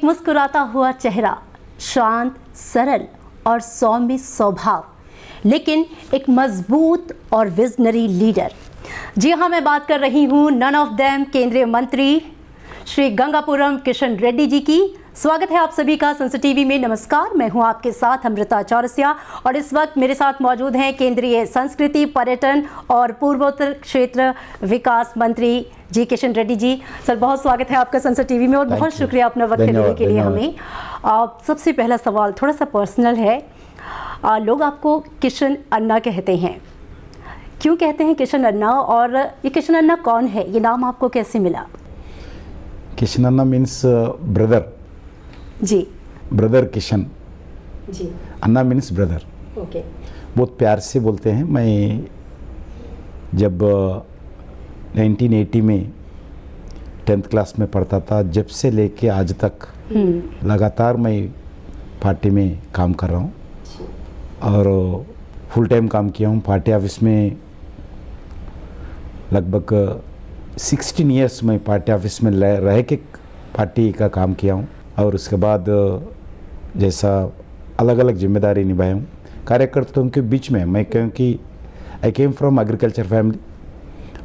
एक मुस्कुराता हुआ चेहरा, शांत, सरल और सौम्य स्वभाव, लेकिन एक मजबूत और विजनरी लीडर। जी हाँ, मैं बात कर रही हूँ नन ऑफ देम केंद्रीय मंत्री श्री गंगापुरम किशन रेड्डी जी की। स्वागत है आप सभी का संसद टीवी में। नमस्कार, मैं हूं आपके साथ अमृता चौरसिया और इस वक्त मेरे साथ मौजूद हैं केंद्रीय संस्कृति, पर्यटन और पूर्वोत्तर क्षेत्र विकास मंत्री जी किशन रेड्डी जी। सर, बहुत स्वागत है आपका संसद टीवी में और बहुत शुक्रिया अपना वक्त देने के लिए हमें। सबसे पहला सवाल थोड़ा सा पर्सनल है। लोग आपको किशन अन्ना कहते हैं, क्यों कहते हैं किशन अन्ना, और ये किशन अन्ना कौन है? ये नाम आपको कैसे मिला? किशन अन्ना मीन्स ब्रदर जी, ब्रदर किशन जी। अन्ना मीन्स ब्रदर। ओके। बहुत प्यार से बोलते हैं। मैं जब 1980 में 10th क्लास में पढ़ता था, जब से लेके आज तक लगातार मैं पार्टी में काम कर रहा हूँ और फुल टाइम काम किया हूँ। पार्टी ऑफिस में लगभग 16 इयर्स में पार्टी ऑफिस में रह के पार्टी का काम किया हूँ और उसके बाद जैसा अलग अलग जिम्मेदारी निभाया हूँ कार्यकर्ताओं के बीच में। मैं क्योंकि I came from agriculture family,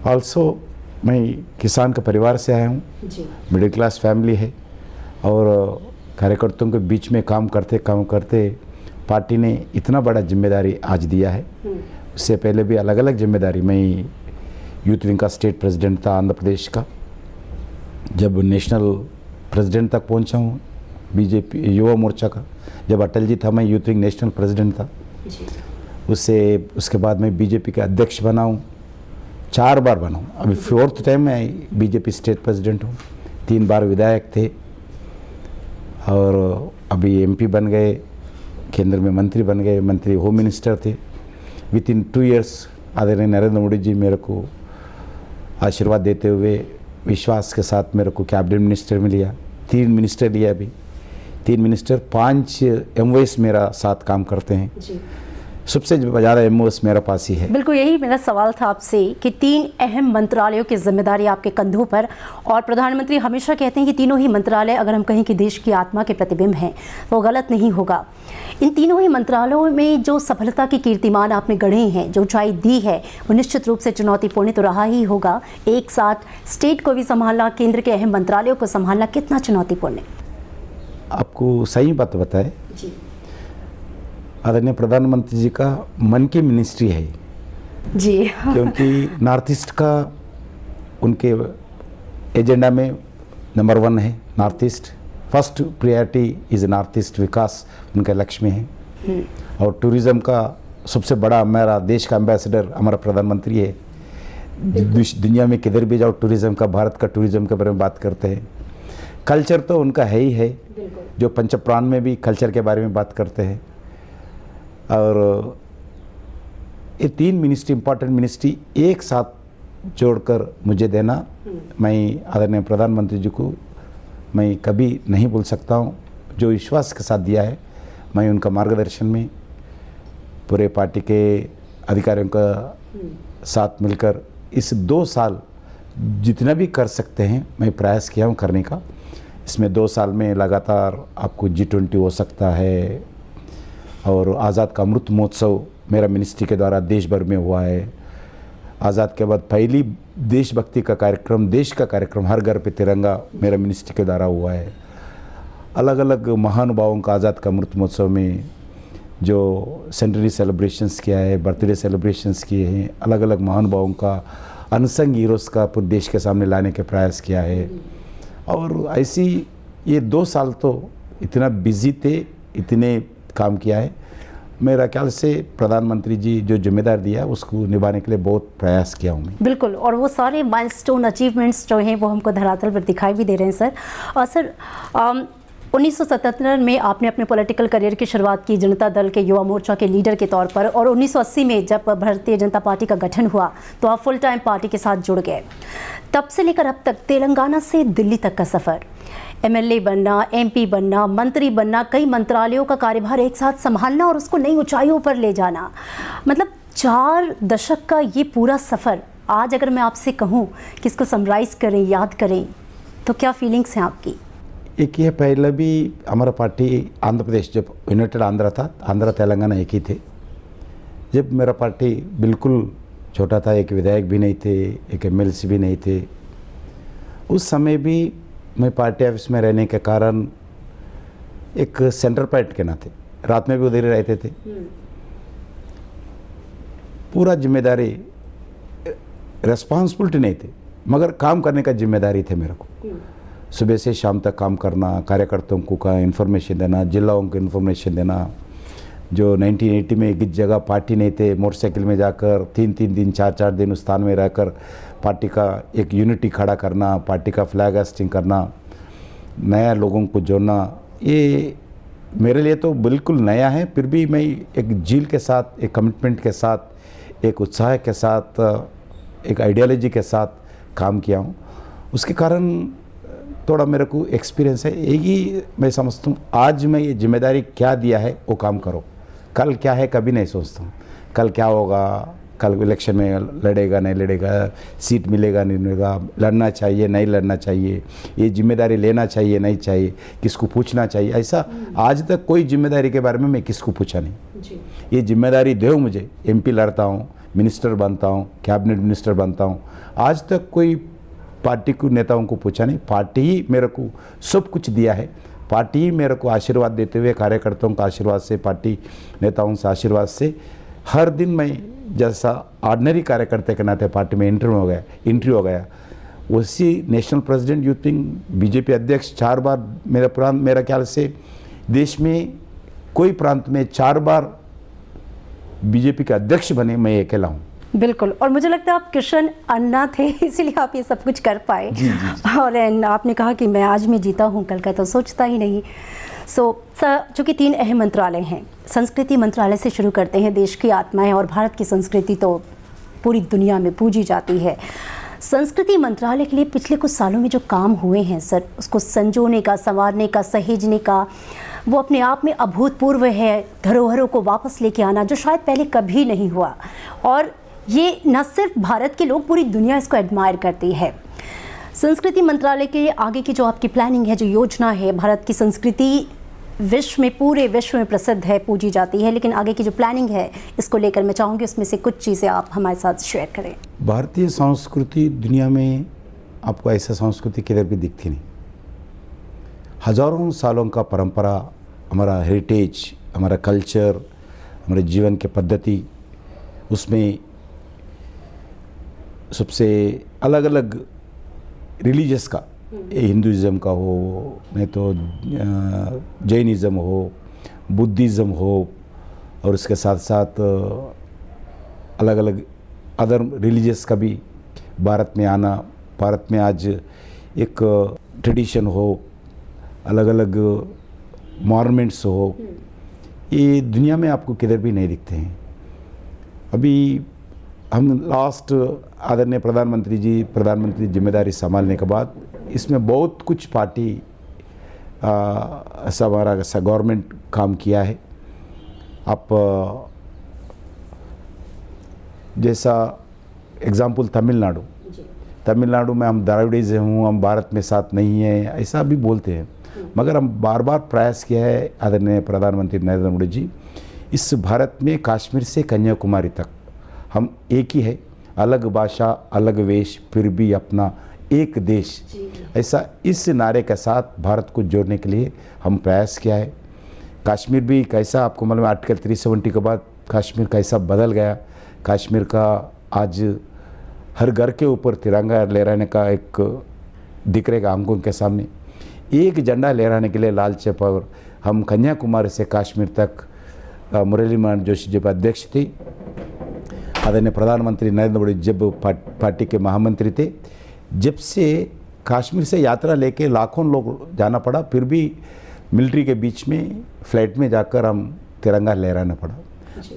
also मैं किसान का परिवार से आया हूँ, मिडिल क्लास फैमिली है और कार्यकर्ताओं के बीच में काम करते पार्टी ने इतना बड़ा जिम्मेदारी आज दिया है। उससे पहले भी अलग अलग जिम्मेदारी, मैं यूथ विंग का स्टेट प्रेसिडेंट था आंध्र प्रदेश का, जब नेशनल प्रेसिडेंट तक पहुंचा हूँ बीजेपी युवा मोर्चा का। जब अटल जी था मैं यूथ विंग नेशनल प्रेसिडेंट था। उसके बाद मैं बीजेपी का अध्यक्ष बना हूँ, 4 बार बना हूँ। अभी 4th टाइम मैं बीजेपी स्टेट प्रेसिडेंट हूँ। 3 बार विधायक थे और अभी एमपी बन गए, केंद्र में मंत्री बन गए, मंत्री होम मिनिस्टर थे। विद इन 2 इयर्स आदरणीय नरेंद्र मोदी जी मेरे को आशीर्वाद देते हुए विश्वास के साथ मेरे को कैबिनेट मिनिस्टर में लिया। 3 मिनिस्टर लिया अभी, 3 मिनिस्टर, 5 MOS मेरा साथ काम करते हैं जी। सबसे ज़्यादा MOS मेरा पास ही है। बिल्कुल, यही मेरा सवाल था आपसे कि 3 अहम मंत्रालयों की जिम्मेदारी आपके कंधों पर, और प्रधानमंत्री हमेशा कहते हैं कि तीनों ही मंत्रालय, अगर हम कहें कि देश की आत्मा के प्रतिबिंब हैं तो गलत नहीं होगा। इन तीनों ही मंत्रालयों में जो सफलता की कीर्तिमान आपने गढ़े हैं, जो ऊंचाई दी है, वो निश्चित रूप से चुनौतीपूर्ण तो रहा ही होगा। एक साथ स्टेट को भी संभालना, केंद्र के अहम मंत्रालयों को संभालना कितना चुनौतीपूर्ण है? आपको सही बात बताए जी। आदरणीय प्रधानमंत्री जी का मन की मिनिस्ट्री है जी। क्योंकि नॉर्थ ईस्ट का उनके एजेंडा में नंबर 1 है। North east first priority is north east, विकास उनका लक्ष्य में है। और टूरिज़्म का सबसे बड़ा हमारा देश का एम्बेसडर हमारा प्रधानमंत्री है। दुनिया में किधर भी जाओ टूरिज़्म का, भारत का टूरिज़्म के बारे में बात करते हैं। कल्चर तो उनका है ही है, जो पंचप्राण में भी कल्चर के बारे में बात करते हैं। और ये 3 मिनिस्ट्री, इम्पॉर्टेंट मिनिस्ट्री एक साथ जोड़कर मुझे देना, मैं आदरणीय प्रधानमंत्री जी को मैं कभी नहीं भूल सकता हूँ। जो विश्वास के साथ दिया है, मैं उनका मार्गदर्शन में पूरे पार्टी के अधिकारियों का साथ मिलकर इस 2 साल जितना भी कर सकते हैं मैं प्रयास किया हूँ करने का। इसमें 2 साल में लगातार आपको G20 हो सकता है और आज़ाद का अमृत महोत्सव मेरा मिनिस्ट्री के द्वारा देश भर में हुआ है। आज़ाद के बाद पहली देशभक्ति का कार्यक्रम, देश का कार्यक्रम हर घर पे तिरंगा मेरा मिनिस्ट्री के द्वारा हुआ है। अलग अलग महानुभावों का आज़ाद का अमृत महोत्सव में जो सेंटनरी सेलिब्रेशंस किया है, बर्थडे सेलिब्रेशंस किए हैं, अलग अलग महानुभावों का अनसंग हीरोज़ का पूरे देश के सामने लाने के प्रयास किया है। और ऐसी ये 2 साल तो इतना बिजी थे, इतने काम किया है। मेरा ख्याल से प्रधानमंत्री जी जो जिम्मेदार दिया उसको निभाने के लिए बहुत प्रयास किया हूँ मैं। बिल्कुल, और वो सारे माइलस्टोन अचीवमेंट्स जो हैं वो हमको धरातल पर दिखाई भी दे रहे हैं सर। और सर 1977 में आपने अपने पॉलिटिकल करियर की शुरुआत की जनता दल के युवा मोर्चा के लीडर के तौर पर, और 1980 में जब भारतीय जनता पार्टी का गठन हुआ तो आप फुल टाइम पार्टी के साथ जुड़ गए। तब से लेकर अब तक तेलंगाना से दिल्ली तक का सफ़र, MLA बनना, MP बनना, मंत्री बनना, कई मंत्रालयों का कार्यभार एक साथ संभालना और उसको नई ऊंचाइयों पर ले जाना, मतलब 4 दशक का ये पूरा सफ़र, आज अगर मैं आपसे कहूँ कि इसको समराइज़ करें, याद करें, तो क्या फीलिंग्स हैं आपकी? एक ये पहले भी हमारा पार्टी आंध्र प्रदेश जब यूनाइटेड आंध्रा था, आंध्रा तेलंगाना एक ही थे। जब मेरा पार्टी बिल्कुल छोटा था, एक विधायक भी नहीं थे, एक एमएलसी भी नहीं थे, उस समय भी मैं पार्टी ऑफिस में रहने के कारण एक सेंटर पॉइंट के नाते रात में भी उधर ही रहते थे। पूरा जिम्मेदारी, रेस्पॉन्सिबिलिटी नहीं थे मगर काम करने का जिम्मेदारी थे मेरे को। सुबह से शाम तक काम करना, कार्यकर्ताओं को का इन्फॉर्मेशन देना, जिलाओं को इन्फॉर्मेशन देना। जो 1980 में एक जगह पार्टी नहीं थे, मोटरसाइकिल में जाकर 3-3 दिन 4-4 दिन उस स्थान में रहकर पार्टी का एक यूनिटी खड़ा करना, पार्टी का फ्लैग हाइस्टिंग करना, नया लोगों को जोड़ना, ये मेरे लिए तो बिल्कुल नया है। फिर भी मैं एक जील के साथ, एक कमिटमेंट के साथ, एक उत्साह के साथ, एक आइडियोलॉजी के साथ काम किया हूँ। उसके कारण थोड़ा मेरे को एक्सपीरियंस है। एक ही मैं समझता हूँ, आज मैं ये जिम्मेदारी क्या दिया है वो काम करो। कल क्या है कभी नहीं सोचता हूँ, कल क्या होगा, कल इलेक्शन में लड़ेगा नहीं लड़ेगा, सीट मिलेगा नहीं मिलेगा, लड़ना चाहिए नहीं लड़ना चाहिए, ये जिम्मेदारी लेना चाहिए नहीं चाहिए, किसको पूछना चाहिए, ऐसा आज तक कोई जिम्मेदारी के बारे में मैं किसको पूछा नहीं जी। ये जिम्मेदारी दो मुझे, एमपी लड़ता हूँ, मिनिस्टर बनता हूँ, कैबिनेट मिनिस्टर बनता हूँ, आज तक कोई पार्टी को नेताओं को पूछा नहीं। पार्टी ही मेरे को सब कुछ दिया है, पार्टी ही मेरे को आशीर्वाद देते हुए, कार्यकर्ताओं का आशीर्वाद से, पार्टी नेताओं से आशीर्वाद से हर दिन मैं जैसा ऑर्डिनरी कार्यकर्ता के नाते पार्टी में एंट्री हो गया। उसी national president youth wing, BJP अध्यक्ष 4 बार, मेरा ख्याल से देश में कोई प्रांत में 4 बार बीजेपी के अध्यक्ष बने, मैं अकेला हूँ। बिल्कुल, और मुझे लगता है आप किशन अन्ना थे इसीलिए आप ये सब कुछ कर पाए। जी, जी, जी। और आपने कहा कि मैं आज में जीता हूँ, कल का तो सोचता ही नहीं। चूँकि 3 अहम मंत्रालय हैं, संस्कृति मंत्रालय से शुरू करते हैं। देश की आत्मा है और भारत की संस्कृति तो पूरी दुनिया में पूजी जाती है। संस्कृति मंत्रालय के लिए पिछले कुछ सालों में जो काम हुए हैं सर, उसको संजोने का, संवारने का, सहेजने का, वो अपने आप में अभूतपूर्व है। धरोहरों को वापस लेके आना जो शायद पहले कभी नहीं हुआ, और ये न सिर्फ भारत के लोग, पूरी दुनिया इसको एडमायर करती है। संस्कृति मंत्रालय के आगे की जो आपकी प्लानिंग है, जो योजना है, भारत की संस्कृति विश्व में, पूरे विश्व में प्रसिद्ध है, पूजी जाती है, लेकिन आगे की जो प्लानिंग है इसको लेकर मैं चाहूँगी उसमें से कुछ चीज़ें आप हमारे साथ शेयर करें। भारतीय संस्कृति दुनिया में आपको ऐसा संस्कृति किधर भी दिखती नहीं। हजारों सालों का परंपरा, हमारा हेरिटेज, हमारा कल्चर, हमारे जीवन के पद्धति, उसमें सबसे अलग अलग रिलीजियस का, हिंदुइज़्म का हो, नहीं तो जैनिज़्म हो, बुद्धिज़्म हो, और उसके साथ साथ अलग अलग अदर रिलीजियस का भी भारत में आना, भारत में आज एक ट्रेडिशन हो, अलग अलग मॉन्यूमेंट्स हो, ये दुनिया में आपको किधर भी नहीं दिखते हैं। अभी हम लास्ट आदरणीय प्रधानमंत्री जिम्मेदारी संभालने के बाद इसमें बहुत कुछ पार्टी हमारा गवर्नमेंट काम किया है। आप जैसा एग्जाम्पल तमिलनाडु में हम द्राविडिज़म हूँ, हम भारत में साथ नहीं है, ऐसा भी बोलते हैं, मगर हम बार बार प्रयास किया है आदरणीय प्रधानमंत्री नरेंद्र मोदी जी, इस भारत में कश्मीर से कन्याकुमारी तक हम एक ही है, अलग भाषा, अलग वेश, फिर भी अपना एक देश, ऐसा इस नारे के साथ भारत को जोड़ने के लिए हम प्रयास किया है। कश्मीर भी कैसा, आपको मालूम है आर्टिकल 370 के बाद कश्मीर कैसा बदल गया। कश्मीर का आज हर घर के ऊपर तिरंगा लहराने का एक दिख रहेगा आंखों के सामने। एक झंडा लहराने के लिए लाल चौक पर हम कन्याकुमारी से कश्मीर तक, मुरली मनोहर जोशी जब अध्यक्ष थे, आदरणीय प्रधानमंत्री नरेंद्र मोदी जब पार्टी के महामंत्री थे, जब से कश्मीर से यात्रा लेके लाखों लोग जाना पड़ा, फिर भी मिलिट्री के बीच में फ्लाइट में जाकर हम तिरंगा लहराना पड़ा।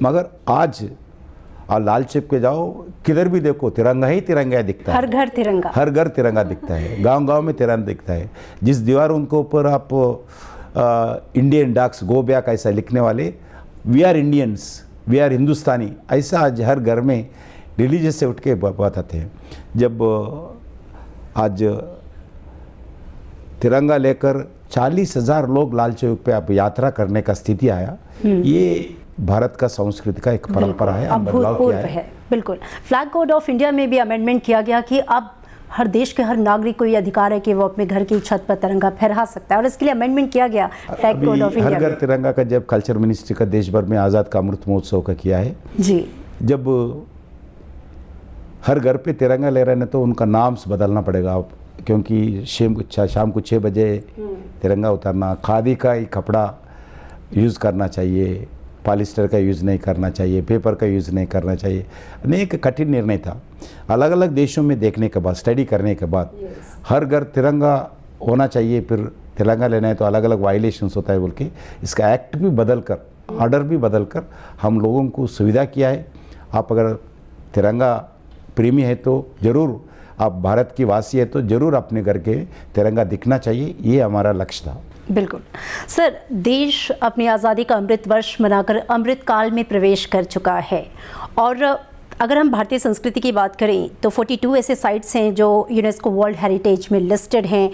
मगर आज लाल चौक पे जाओ, किधर भी देखो तिरंगा ही तिरंगा दिखता है, हर घर तिरंगा दिखता है, गांव-गांव में तिरंगा दिखता है। जिस दीवार उनके ऊपर आप इंडियन डक्स गो बैक ऐसा लिखने वाले, we are Indians, we are Hindustani, ऐसा आज हर घर में रिलीजियस से उठ के बताते हैं। जब आज तिरंगा लेकर 40,000 लोग लाल चौक पे अब यात्रा करने का स्थिति आया, ये भारत का संस्कृति का एक परंपरा है, अब बदलाव किया है। बिल्कुल। फ्लैग कोड ऑफ इंडिया में भी अमेंडमेंट किया गया कि अब हर देश के हर नागरिक को ये अधिकार है कि वो अपने घर की छत पर तिरंगा फहरा सकता है, और इसके लिए अमेंडमेंट किया गया फ्लैग कोड ऑफ इंडिया। हर घर तिरंगा का जब कल्चर मिनिस्ट्री का देश भर में आज़ाद का अमृत महोत्सव का किया है जी, जब हर घर पे तिरंगा ले रहे हैं तो उनका नाम बदलना पड़ेगा अब, क्योंकि शाम को 6 बजे तिरंगा उतारना, खादी का ही कपड़ा यूज़ करना चाहिए, पॉलिस्टर का यूज़ नहीं करना चाहिए, पेपर का यूज़ नहीं करना चाहिए। अनेक कठिन निर्णय था। अलग अलग देशों में देखने के बाद, स्टडी करने के बाद हर घर तिरंगा होना चाहिए, फिर तिरंगा लेना है तो अलग अलग वायलेशंस होता है बोल के इसका एक्ट भी बदल कर, ऑर्डर भी बदल कर हम लोगों को सुविधा किया है। आप अगर तिरंगा प्रेमी है तो ज़रूर, आप भारत की वासी है तो ज़रूर अपने घर के तिरंगा दिखना चाहिए, ये हमारा लक्ष्य था। बिल्कुल सर, देश अपनी आज़ादी का अमृत वर्ष मनाकर अमृत काल में प्रवेश कर चुका है, और अगर हम भारतीय संस्कृति की बात करें तो 42 ऐसे साइट्स हैं जो यूनेस्को वर्ल्ड हेरिटेज में लिस्टेड हैं।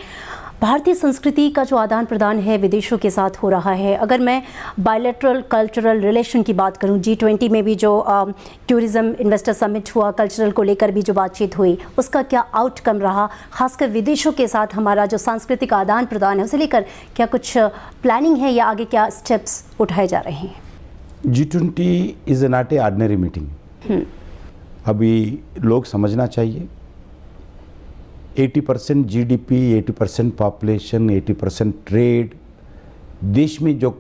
भारतीय संस्कृति का जो आदान प्रदान है विदेशों के साथ हो रहा है। अगर मैं बायलैटरल कल्चरल रिलेशन की बात करूं, G20 में भी जो टूरिज़्म इन्वेस्टर समिट हुआ, कल्चरल को लेकर भी जो बातचीत हुई, उसका क्या आउटकम रहा, खासकर विदेशों के साथ हमारा जो सांस्कृतिक आदान प्रदान है उसे लेकर क्या कुछ प्लानिंग है या आगे क्या स्टेप्स उठाए जा रहे हैं? G20 is not a ordinary meeting. अभी लोग समझना चाहिए 80% GDP, 80% पॉपुलेशन, 80% ट्रेड, देश में जो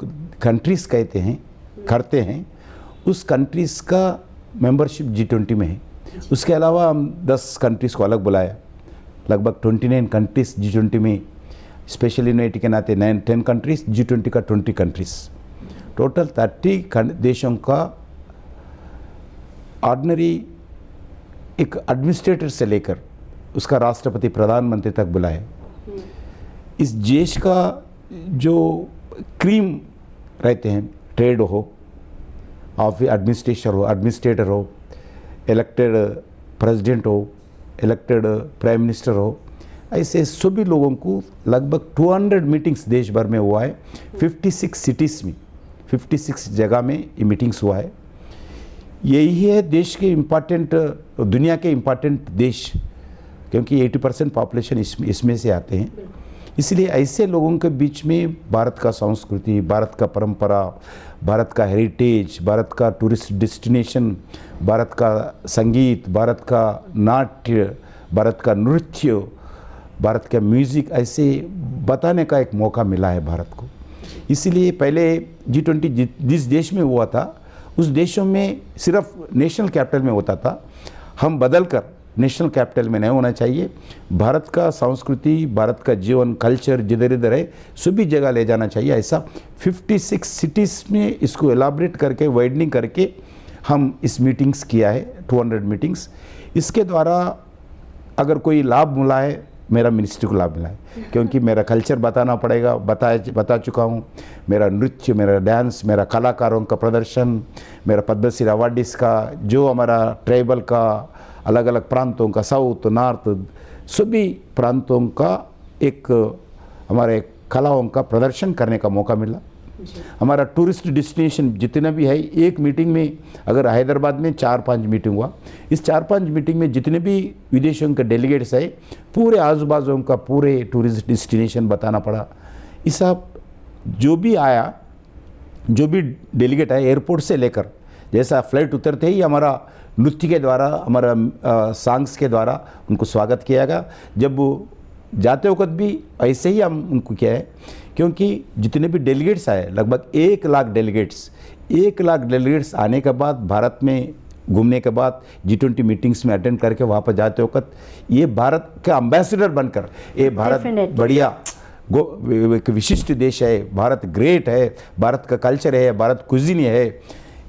कंट्रीज़ करते हैं उस कंट्रीज़ का मेंबरशिप G20 में है। उसके अलावा हम 10 कंट्रीज़ को अलग बुलाया, लगभग 29 कंट्रीज़ G20 में, स्पेशल यूनिटी के नाते 10 कंट्रीज़, G20 का 20 कंट्रीज़, टोटल 30 देशों का ऑर्डिनरी एक एडमिनिस्ट्रेटर से लेकर उसका राष्ट्रपति प्रधानमंत्री तक बुलाए। इस देश का जो क्रीम रहते हैं, ट्रेड हो, एडमिनिस्ट्रेटर हो, इलेक्टेड प्रेसिडेंट हो, इलेक्टेड प्राइम मिनिस्टर हो, ऐसे सभी लोगों को लगभग 200 मीटिंग्स देश भर में हुआ है। 56 सिटीज़ में, 56 जगह में ये मीटिंग्स हुआ है। यही है देश के इम्पॉर्टेंट, दुनिया के इम्पॉर्टेंट देश, क्योंकि 80% पॉपुलेशन इसमें से आते हैं। इसलिए ऐसे लोगों के बीच में भारत का संस्कृति, भारत का परंपरा, भारत का हेरिटेज, भारत का टूरिस्ट डेस्टिनेशन, भारत का संगीत, भारत का नाट्य, भारत का नृत्य, भारत का म्यूज़िक, ऐसे बताने का एक मौका मिला है भारत को। इसलिए पहले G20 जिस देश में हुआ था उस देशों में सिर्फ नेशनल कैपिटल में होता था, हम बदल कर नेशनल कैपिटल में नहीं होना चाहिए। भारत का संस्कृति, भारत का जीवन, कल्चर जिधर इधर है सभी जगह ले जाना चाहिए। ऐसा 56 सिटीज़ में इसको एलाबरेट करके, वाइडनिंग करके हम इस मीटिंग्स किया है, 200 मीटिंग्स। इसके द्वारा अगर कोई लाभ मिला है, मेरा मिनिस्ट्री को लाभ मिला है, क्योंकि मेरा कल्चर बताना पड़ेगा, बता चुका हूँ। मेरा नृत्य, मेरा डांस, मेरा कलाकारों का प्रदर्शन, मेरा पद्मश्री अवार्डीज का, जो हमारा ट्राइबल का, अलग अलग प्रांतों का, साउथ नॉर्थ सभी प्रांतों का एक हमारे कलाओं का प्रदर्शन करने का मौका मिला। हमारा टूरिस्ट डेस्टिनेशन जितना भी है, एक मीटिंग में अगर हैदराबाद में 4-5 मीटिंग हुआ, इस 4-5 मीटिंग में जितने भी विदेशों के डेलीगेट्स है, पूरे आजू बाजू का पूरे टूरिस्ट डेस्टिनेशन बताना पड़ा। इस सब जो भी आया, जो भी डेलीगेट आया एयरपोर्ट से लेकर, जैसा फ्लाइट उतरते ही हमारा नृत्य के द्वारा, हमारा सॉन्ग्स के द्वारा उनको स्वागत किया गया। जब जाते वक्त भी ऐसे ही हम उनको किया है, क्योंकि जितने भी डेलीगेट्स आए, लगभग 1 लाख डेलीगेट्स आने के बाद, भारत में घूमने के बाद, G20 मीटिंग्स में अटेंड करके वापस जाते वक्त ये भारत का एम्बेसडर बनकर, ये भारत बढ़िया एक विशिष्ट देश है, भारत ग्रेट है, भारत का कल्चर है, भारत कुजीन है,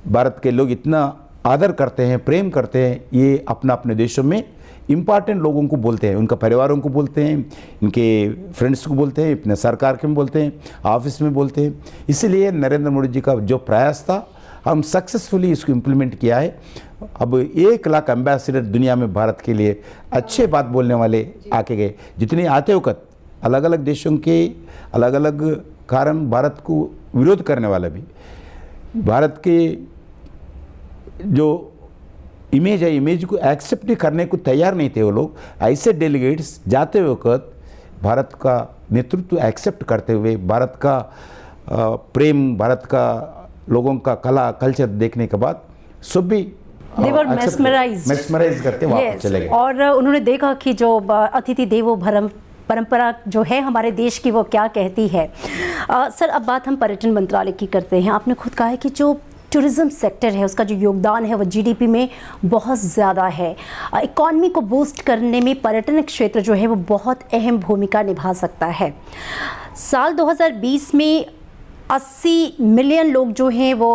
भारत के लोग इतना आदर करते हैं, प्रेम करते हैं, ये अपने देशों में इम्पॉर्टेंट लोगों को बोलते हैं, उनका परिवारों को बोलते हैं, इनके फ्रेंड्स को बोलते हैं, अपने सरकार के में बोलते हैं, ऑफिस में बोलते हैं। इसलिए नरेंद्र मोदी जी का जो प्रयास था, हम सक्सेसफुली इसको इम्प्लीमेंट किया है। अब 1 लाख एम्बेसडर दुनिया में भारत के लिए अच्छे बात बोलने वाले आके गए। जितने आते वक्त अलग अलग देशों के अलग अलग कारण भारत को विरोध करने वाला भी, भारत के जो इमेज है, इमेज को एक्सेप्ट करने को तैयार नहीं थे वो लोग। ऐसे डेलीगेट्स जाते वक्त भारत का नेतृत्व एक्सेप्ट करते हुए, भारत का प्रेम, भारत का लोगों का कला कल्चर देखने के बाद सब भी mesmerized करके वापस चले गए। और उन्होंने देखा कि जो अतिथि देवो भरम परंपरा जो है हमारे देश की वो क्या कहती है। सर, अब बात हम पर्यटन मंत्रालय की करते हैं। आपने खुद कहा है कि जो टूरिज़्म सेक्टर है उसका जो योगदान है वो जीडीपी में बहुत ज़्यादा है। इकॉनमी को बूस्ट करने में पर्यटन क्षेत्र जो है वो बहुत अहम भूमिका निभा सकता है। साल 2020 में 80 मिलियन लोग जो हैं वो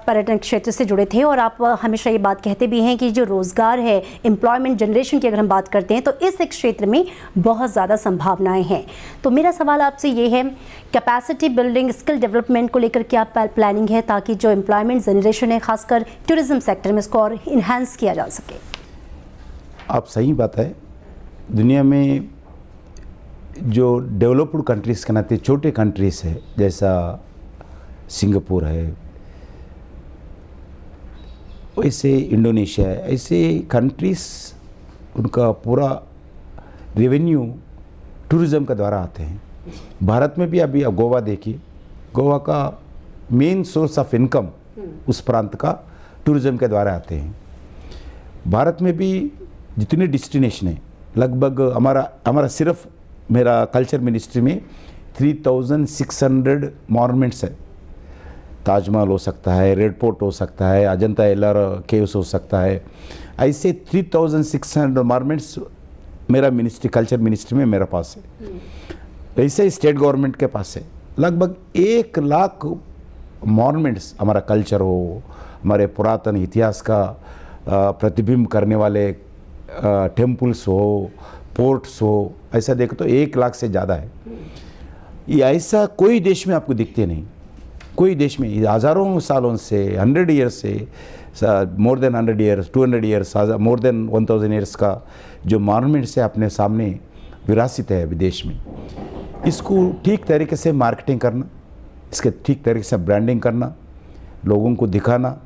पर्यटन क्षेत्र से जुड़े थे, और आप हमेशा ये बात कहते भी हैं कि जो रोज़गार है, एम्प्लॉयमेंट जनरेशन की अगर हम बात करते हैं तो इस क्षेत्र में बहुत ज़्यादा संभावनाएं हैं। तो मेरा सवाल आपसे ये है, कैपेसिटी बिल्डिंग, स्किल डेवलपमेंट को लेकर क्या प्लानिंग है ताकि जो एम्प्लॉयमेंट जनरेशन है खासकर टूरिज़्म सेक्टर में इसको और इन्हांस किया जा सके? आप सही बात है, दुनिया में जो डेवलप्ड कंट्रीज़ के नाते छोटे कंट्रीज़ है, जैसा सिंगापुर है, वैसे इंडोनेशिया है, ऐसे कंट्रीज़ उनका पूरा रेवेन्यू टूरिज़्म के द्वारा आते हैं। भारत में भी अभी आप गोवा देखिए, गोवा का मेन सोर्स ऑफ इनकम उस प्रांत का टूरिज़्म के द्वारा आते हैं। भारत में भी जितने डेस्टिनेशन हैं, लगभग हमारा सिर्फ मेरा कल्चर मिनिस्ट्री में 3600 मॉन्यूमेंट्स है। ताजमहल हो सकता है, रेड फोर्ट हो सकता है, अजंता एलोरा केव्स हो सकता है, ऐसे 3600 मॉन्यूमेंट्स मेरा मिनिस्ट्री, कल्चर मिनिस्ट्री में मेरे पास है। ऐसे स्टेट गवर्नमेंट के पास है लगभग 1 लाख मॉन्यूमेंट्स। हमारा कल्चर हो, हमारे पुरातन इतिहास का प्रतिबिंब करने वाले टेम्पल्स हो, पोर्ट्स हो, ऐसा देखो तो 1 लाख से ज़्यादा है। ये ऐसा कोई देश में आपको दिखते नहीं, कोई देश में। हज़ारों सालों से, 100 ईयर्स से, more than 100 years, 200 years, more than 1000 years का जो मॉन्यूमेंट्स है अपने सामने विरासत है विदेश में। इसको ठीक तरीके से मार्केटिंग करना, इसके ठीक तरीके से ब्रांडिंग करना, लोगों को दिखाना,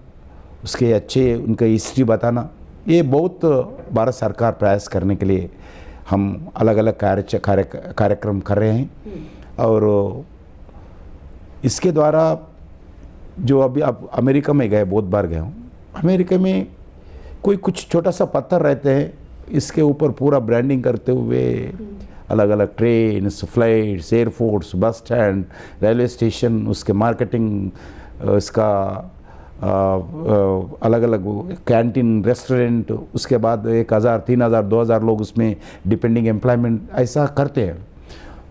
उसके अच्छे उनका हिस्ट्री बताना, ये बहुत भारत सरकार प्रयास करने के लिए हम अलग अलग कार्यक्रम कर रहे हैं। और इसके द्वारा जो अभी आप अमेरिका में गए, बहुत बार गया हूँ, अमेरिका में कोई कुछ छोटा सा पत्थर रहते हैं, इसके ऊपर पूरा ब्रांडिंग करते हुए अलग अलग trains, flights, airports, bus stand, railway station, उसके मार्केटिंग, इसका अलग अलग कैंटीन, रेस्टोरेंट, उसके बाद 1000, 3000, 2000 लोग उसमें डिपेंडिंग एम्प्लॉयमेंट ऐसा करते हैं।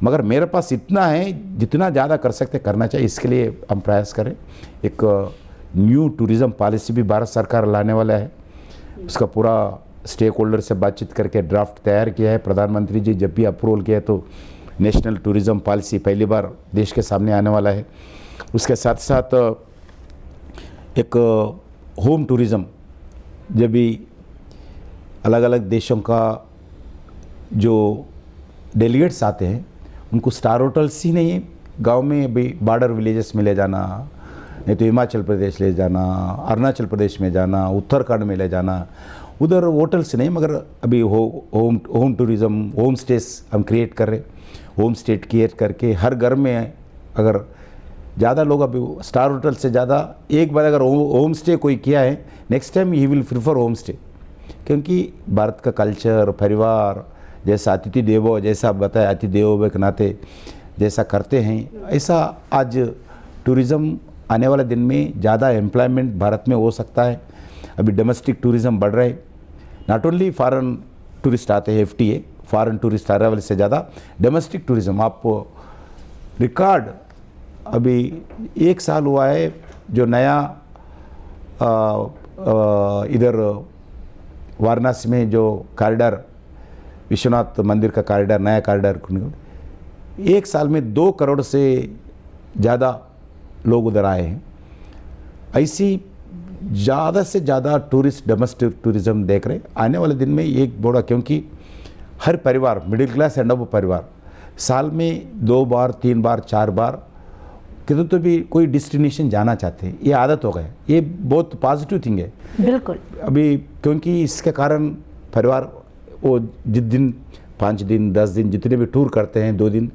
मगर मेरे पास इतना है, जितना ज़्यादा कर सकते करना चाहिए, इसके लिए हम प्रयास करें। एक न्यू टूरिज़्म पॉलिसी भी भारत सरकार लाने वाला है, उसका पूरा स्टेक होल्डर से बातचीत करके ड्राफ्ट तैयार किया है। प्रधानमंत्री जी जब भी अप्रूवल किया तो नेशनल टूरिज़्म पॉलिसी पहली बार देश के सामने आने वाला है। उसके साथ साथ एक होम टूरिज़्म, जब भी अलग अलग देशों का जो डेलीगेट्स आते हैं उनको स्टार होटल्स ही नहीं, गांव में भी बॉर्डर विलेजेस में ले जाना, नहीं तो हिमाचल प्रदेश ले जाना, अरुणाचल प्रदेश में जाना, उत्तराखंड में ले जाना, उधर होटल्स नहीं मगर अभी होम टूरिज़्म, होम स्टेस हम क्रिएट कर रहे। होम स्टे क्रिएट करके हर घर में अगर ज़्यादा लोग अभी स्टार होटल से ज़्यादा, एक बार अगर होम स्टे कोई किया है, next time he will prefer home stay, क्योंकि भारत का कल्चर, परिवार, जैसा अतिथि देवो, जैसा बताया अतिथि देवो भव के नाते जैसा करते हैं, ऐसा आज टूरिज़्म आने वाले दिन में ज़्यादा एम्प्लॉयमेंट भारत में हो सकता है। अभी डोमेस्टिक टूरिज़्म बढ़ रहा है, नॉट ओनली फॉरेन टूरिस्ट आते हैं, FTA फॉरेन टूरिस्ट अराइवल से ज़्यादा डोमेस्टिक टूरिज़्म। आप रिकॉर्ड अभी 1 साल हुआ है जो नया इधर वाराणसी में जो कॉरिडोर, विश्वनाथ मंदिर का कॉरिडोर, नया कॉरिडोर, 1 साल में 2 करोड़ से ज़्यादा लोग उधर आए हैं। ऐसी ज़्यादा से ज़्यादा टूरिस्ट डोमेस्टिक टूरिज़्म देख रहे। आने वाले दिन में एक बड़ा, क्योंकि हर परिवार, मिडिल क्लास एंड अब परिवार साल में 2 बार 3 बार 4 बार कितने तो भी कोई डेस्टिनेशन जाना चाहते हैं, ये आदत हो गया। ये बहुत पॉजिटिव थिंग है बिल्कुल। अभी, क्योंकि इसके कारण परिवार वो जिस दिन 5 दिन 10 दिन जितने भी टूर करते हैं 2 दिन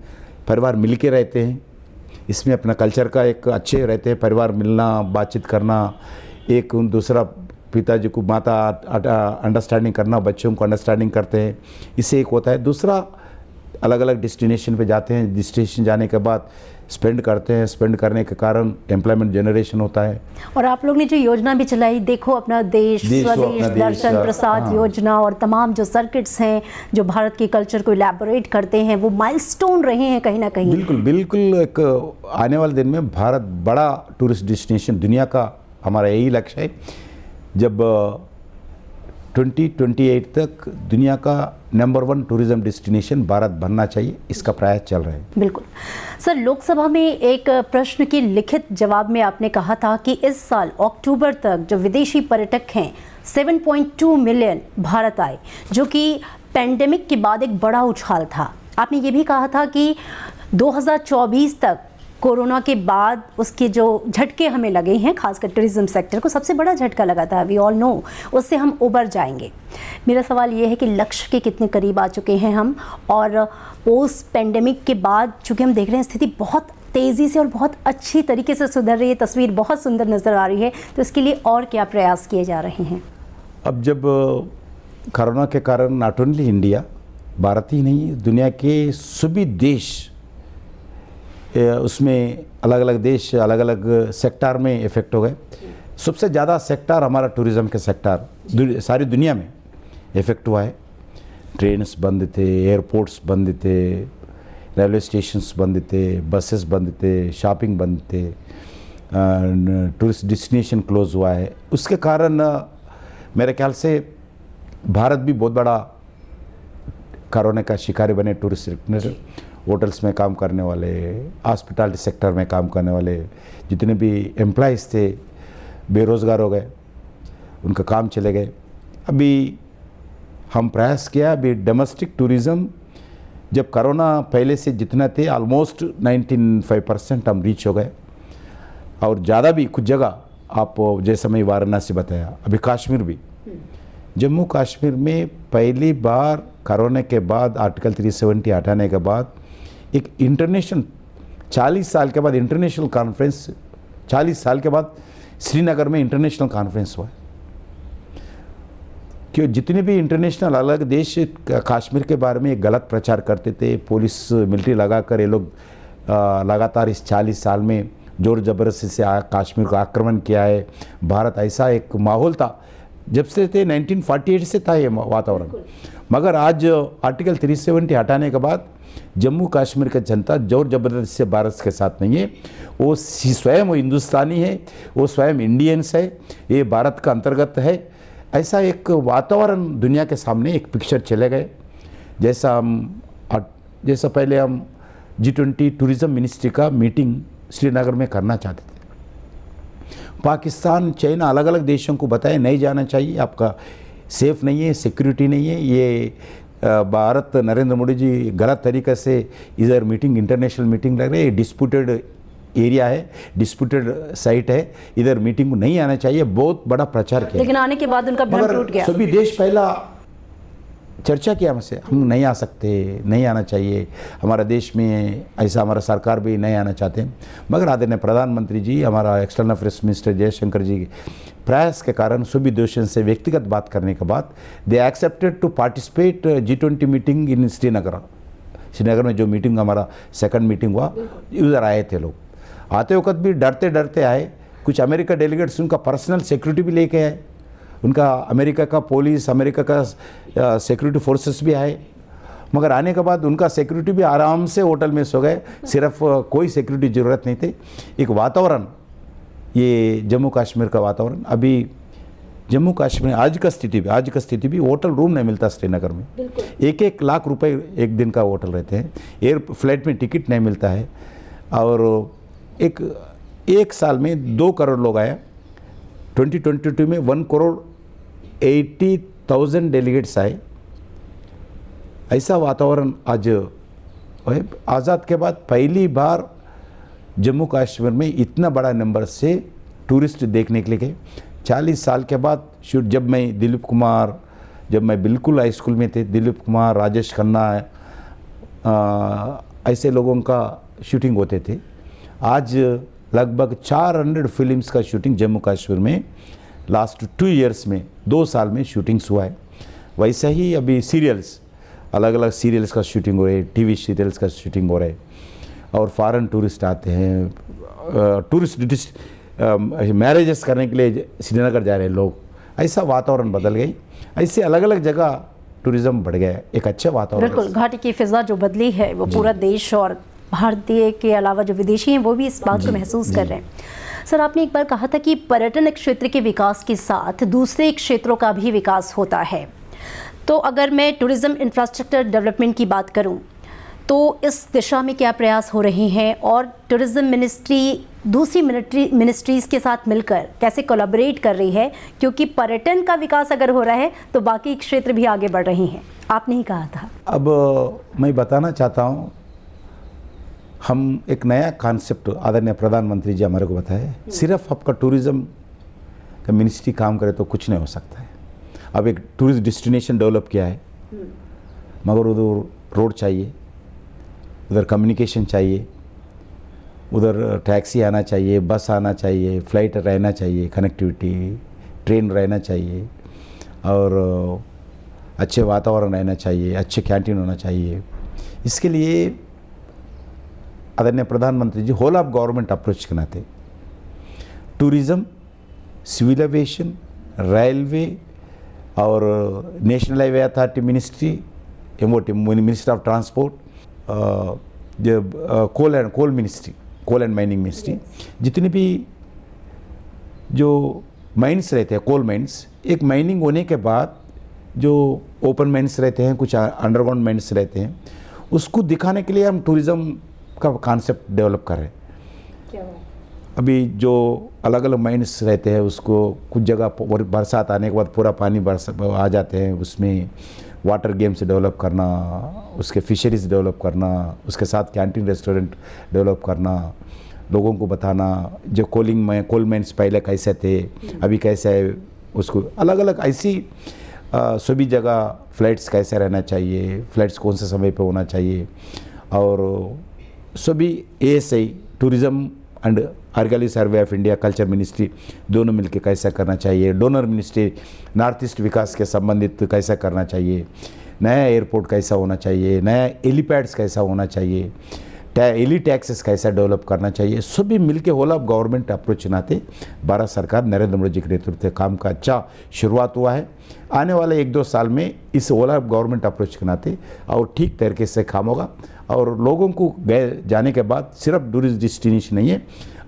परिवार मिल के रहते हैं। इसमें अपना कल्चर का एक अच्छे रहते हैं, परिवार मिलना बातचीत करना, एक दूसरा पिताजी को माता अंडरस्टैंडिंग करना, बच्चों को अंडरस्टैंडिंग करते हैं, इससे एक होता है। दूसरा अलग अलग डेस्टिनेशन पे जाते हैं, डेस्टिनेशन जाने के बाद स्पेंड करते हैं, स्पेंड करने के कारण एम्प्लॉयमेंट जनरेशन होता है। और आप लोग ने जो योजना भी चलाई, देखो अपना देश स्वदेश दर्शन प्रसाद योजना और तमाम जो सर्किट्स हैं जो भारत के कल्चर को इलैबोरेट करते हैं, वो माइलस्टोन रहे हैं कहीं ना कहीं। बिल्कुल बिल्कुल। एक आने वाले दिन में भारत बड़ा टूरिस्ट डेस्टिनेशन दुनिया का, हमारा यही लक्ष्य है। जब 2028 तक दुनिया का नंबर 1 टूरिज्म डेस्टिनेशन भारत बनना चाहिए, इसका प्रयास चल रहा है। बिल्कुल सर, लोकसभा में एक प्रश्न के लिखित जवाब में आपने कहा था कि इस साल अक्टूबर तक जो विदेशी पर्यटक हैं 7.2 मिलियन भारत आए, जो कि पैंडेमिक के बाद एक बड़ा उछाल था। आपने ये भी कहा था कि 2024 तक कोरोना के बाद उसके जो झटके हमें लगे हैं, खासकर टूरिज्म सेक्टर को सबसे बड़ा झटका लगा था, वी ऑल नो, उससे हम उबर जाएंगे। मेरा सवाल ये है कि लक्ष्य के कितने करीब आ चुके हैं हम, और पोस्ट पैंडेमिक के बाद चूँकि हम देख रहे हैं स्थिति बहुत तेज़ी से और बहुत अच्छी तरीके से सुधर रही है, तस्वीर बहुत सुंदर नज़र आ रही है, तो इसके लिए और क्या प्रयास किए जा रहे हैं? अब जब कोरोना के कारण नॉट ओनली इंडिया, भारत ही नहीं दुनिया के सभी देश, उसमें अलग अलग देश अलग अलग सेक्टर में इफ़ेक्ट हो गए। सबसे ज़्यादा सेक्टर हमारा टूरिज़्म के सेक्टर सारी दुनिया में इफ़ेक्ट हुआ है। ट्रेन्स बंद थे, एयरपोर्ट्स बंद थे, रेलवे स्टेशंस बंद थे, बसेस बंद थे, शॉपिंग बंद थे, टूरिस्ट डेस्टिनेशन क्लोज हुआ है। उसके कारण मेरे ख्याल से भारत भी बहुत बड़ा कोरोना का शिकारी बने। टूरिस्ट सेक्टर, होटल्स में काम करने वाले, हॉस्पिटैलिटी सेक्टर में काम करने वाले जितने भी एम्प्लॉइज़ थे बेरोज़गार हो गए, उनका काम चले गए। अभी हम प्रयास किया, अभी डोमेस्टिक टूरिज़्म जब कोरोना पहले से जितना थे ऑलमोस्ट 95% हम रीच हो गए, और ज़्यादा भी कुछ जगह आप जैसे मैं वाराणसी बताया, अभी कश्मीर भी, जम्मू कश्मीर में पहली बार कोरोना के बाद आर्टिकल 370 हटाने के बाद एक इंटरनेशनल 40 साल के बाद इंटरनेशनल कॉन्फ्रेंस, 40 साल के बाद श्रीनगर में इंटरनेशनल कॉन्फ्रेंस हुआ। क्यों जितने भी इंटरनेशनल अलग देश कश्मीर के बारे में गलत प्रचार करते थे, पुलिस मिलिट्री लगाकर ये लोग लगातार इस 40 साल में जोर जबरदस्ती से कश्मीर को आक्रमण किया है। भारत ऐसा एक माहौल था जब से थे 1948 से था ये वातावरण, मगर आज आर्टिकल 370 हटाने के बाद जम्मू कश्मीर का जनता जोर जबरदस्ती से भारत के साथ नहीं है, वो स्वयं वो हिंदुस्तानी है, वो स्वयं इंडियंस है, ये भारत का अंतर्गत है। ऐसा एक वातावरण दुनिया के सामने एक पिक्चर चले गए। जैसा पहले हम G20 टूरिज़्म मिनिस्ट्री का मीटिंग श्रीनगर में करना चाहते थे, पाकिस्तान चाइना अलग अलग देशों को बताए नहीं जाना चाहिए, आपका सेफ नहीं है, सिक्योरिटी नहीं है। ये भारत नरेंद्र मोदी जी गलत तरीके से इधर मीटिंग इंटरनेशनल मीटिंग लग रही है, डिस्प्यूटेड एरिया है, डिस्प्यूटेड साइट है, इधर मीटिंग को नहीं आना चाहिए, बहुत बड़ा प्रचार किया। लेकिन आने के बाद उनका भ्रम टूट गया। सभी देश पहला चर्चा किया हमसे, हम नहीं आ सकते, नहीं आना चाहिए, हमारा देश में ऐसा, हमारा सरकार भी नहीं आना चाहते। मगर आदरणीय प्रधानमंत्री जी, हमारा एक्सटर्नल अफेयर्स मिनिस्टर जयशंकर जी के प्रयास के कारण सभी देशों से व्यक्तिगत बात करने के बाद they accepted to participate G20 meeting in Srinagar. Srinagar में जो मीटिंग हमारा सेकंड मीटिंग हुआ, उधर आए थे लोग। आते वक्त भी डरते डरते आए, कुछ अमेरिका डेलीगेट्स उनका पर्सनल सिक्योरिटी भी लेके आए, उनका अमेरिका का पुलिस, अमेरिका का सिक्योरिटी फोर्सेस भी आए, मगर आने के बाद उनका सिक्योरिटी भी आराम से होटल में सो गए, सिर्फ कोई सिक्योरिटी ज़रूरत नहीं थी। एक वातावरण, ये जम्मू कश्मीर का वातावरण, अभी जम्मू कश्मीर आज का स्थिति भी होटल रूम नहीं मिलता श्रीनगर में, 1-1 लाख रुपए एक दिन का होटल रहते हैं, एयर फ्लाइट में टिकट नहीं मिलता है, और एक साल में 2 करोड़ लोग आए। 2022 में 1,80,00,000 डेलीगेट्स आए। ऐसा वातावरण आज और आज़ाद के बाद पहली बार जम्मू कश्मीर में इतना बड़ा नंबर से टूरिस्ट देखने के लिए गए। 40 साल के बाद शूट, जब मैं बिल्कुल हाई स्कूल में थे, दिलीप कुमार, राजेश खन्ना, ऐसे लोगों का शूटिंग होते थे। आज लगभग 400 फिल्म्स का शूटिंग जम्मू कश्मीर में लास्ट 2 इयर्स में, 2 साल में शूटिंग्स हुआ है। वैसे ही अभी सीरियल्स, अलग अलग सीरियल्स का शूटिंग हो रही है, टीवी सीरियल्स का शूटिंग हो रहा है, और फॉरेन टूरिस्ट आते हैं, टूरिस्ट मैरिजेस करने के लिए श्रीनगर जा रहे हैं लोग। ऐसा वातावरण बदल गई, ऐसे अलग अलग जगह टूरिज्म बढ़ गया है, एक अच्छा वातावरण। बिल्कुल, घाटी की फिजा जो बदली है वो पूरा देश और भारतीय के अलावा जो विदेशी हैं वो भी इस बात को महसूस कर रहे हैं। सर, आपने एक बार कहा था कि पर्यटन क्षेत्र के विकास के साथ दूसरे क्षेत्रों का भी विकास होता है। तो अगर मैं टूरिज्म इंफ्रास्ट्रक्चर डेवलपमेंट की बात करूं तो इस दिशा में क्या प्रयास हो रहे हैं, और टूरिज्म मिनिस्ट्री दूसरी मिनिस्ट्रीज़ के साथ मिलकर कैसे कोलैबोरेट कर रही है, क्योंकि पर्यटन का विकास अगर हो रहा है तो बाकी क्षेत्र भी आगे बढ़ रहे हैं, आपने ही कहा था। अब मैं बताना चाहता हूँ, हम एक नया कॉन्सेप्ट आदरणीय प्रधानमंत्री जी हमारे को बताए, सिर्फ आपका टूरिज़्म का मिनिस्ट्री काम करे तो कुछ नहीं हो सकता है। अब एक टूरिस्ट डेस्टिनेशन डेवलप किया है, मगर उधर रोड चाहिए, उधर कम्युनिकेशन चाहिए, उधर टैक्सी आना चाहिए, बस आना चाहिए, फ्लाइट रहना चाहिए, कनेक्टिविटी, ट्रेन रहना चाहिए, और अच्छे वातावरण रहना चाहिए, अच्छे कैंटीन होना चाहिए। इसके लिए आदरणीय प्रधानमंत्री जी होल ऑफ गवर्नमेंट अप्रोच के नाते टूरिज़्म, सिविल एविएशन, रेलवे और national highway authority ministry, MOT minister of transport, coal ministry, coal and mining ministry, जितने भी जो माइंस रहते हैं, कोल माइंस, एक माइनिंग होने के बाद जो ओपन माइंस रहते हैं, कुछ अंडरग्राउंड माइंस रहते हैं, उसको दिखाने के लिए हम टूरिज़्म का कॉन्सेप्ट डेवलप कर रहे हैं। अभी जो अलग अलग माइंस रहते हैं, उसको कुछ जगह बरसात आने के बाद पूरा पानी आ जाते हैं, उसमें वाटर गेम्स डेवलप करना, उसके फिशरीज डेवलप करना, उसके साथ कैंटीन रेस्टोरेंट डेवलप करना, लोगों को बताना जो कोल माइंस पहले कैसे थे, अभी कैसे है, उसको अलग अलग ऐसी सभी जगह फ्लाइट्स कैसे रहना चाहिए, फ्लाइट्स कौन से समय पे होना चाहिए, और सभी ASI tourism and archaeology survey of India, culture ministry दोनों मिलकर कैसा करना चाहिए, डोनर मिनिस्ट्री नॉर्थ ईस्ट विकास के संबंधित कैसा करना चाहिए, नया एयरपोर्ट कैसा होना चाहिए, नया एलिपैड्स कैसा होना चाहिए, एली टैक्सेस कैसा डेवलप करना चाहिए, सभी मिलकर होल ऑफ गवर्नमेंट अप्रोच नाते भारत सरकार नरेंद्र मोदी जी के नेतृत्व काम का अच्छा शुरुआत हुआ है। आने वाले 1-2 साल में इस होल ऑफ गवर्नमेंट अप्रोच के नाते और ठीक तरीके से काम होगा, और लोगों को गए जाने के बाद सिर्फ टूरिस्ट डेस्टिनेशन नहीं है,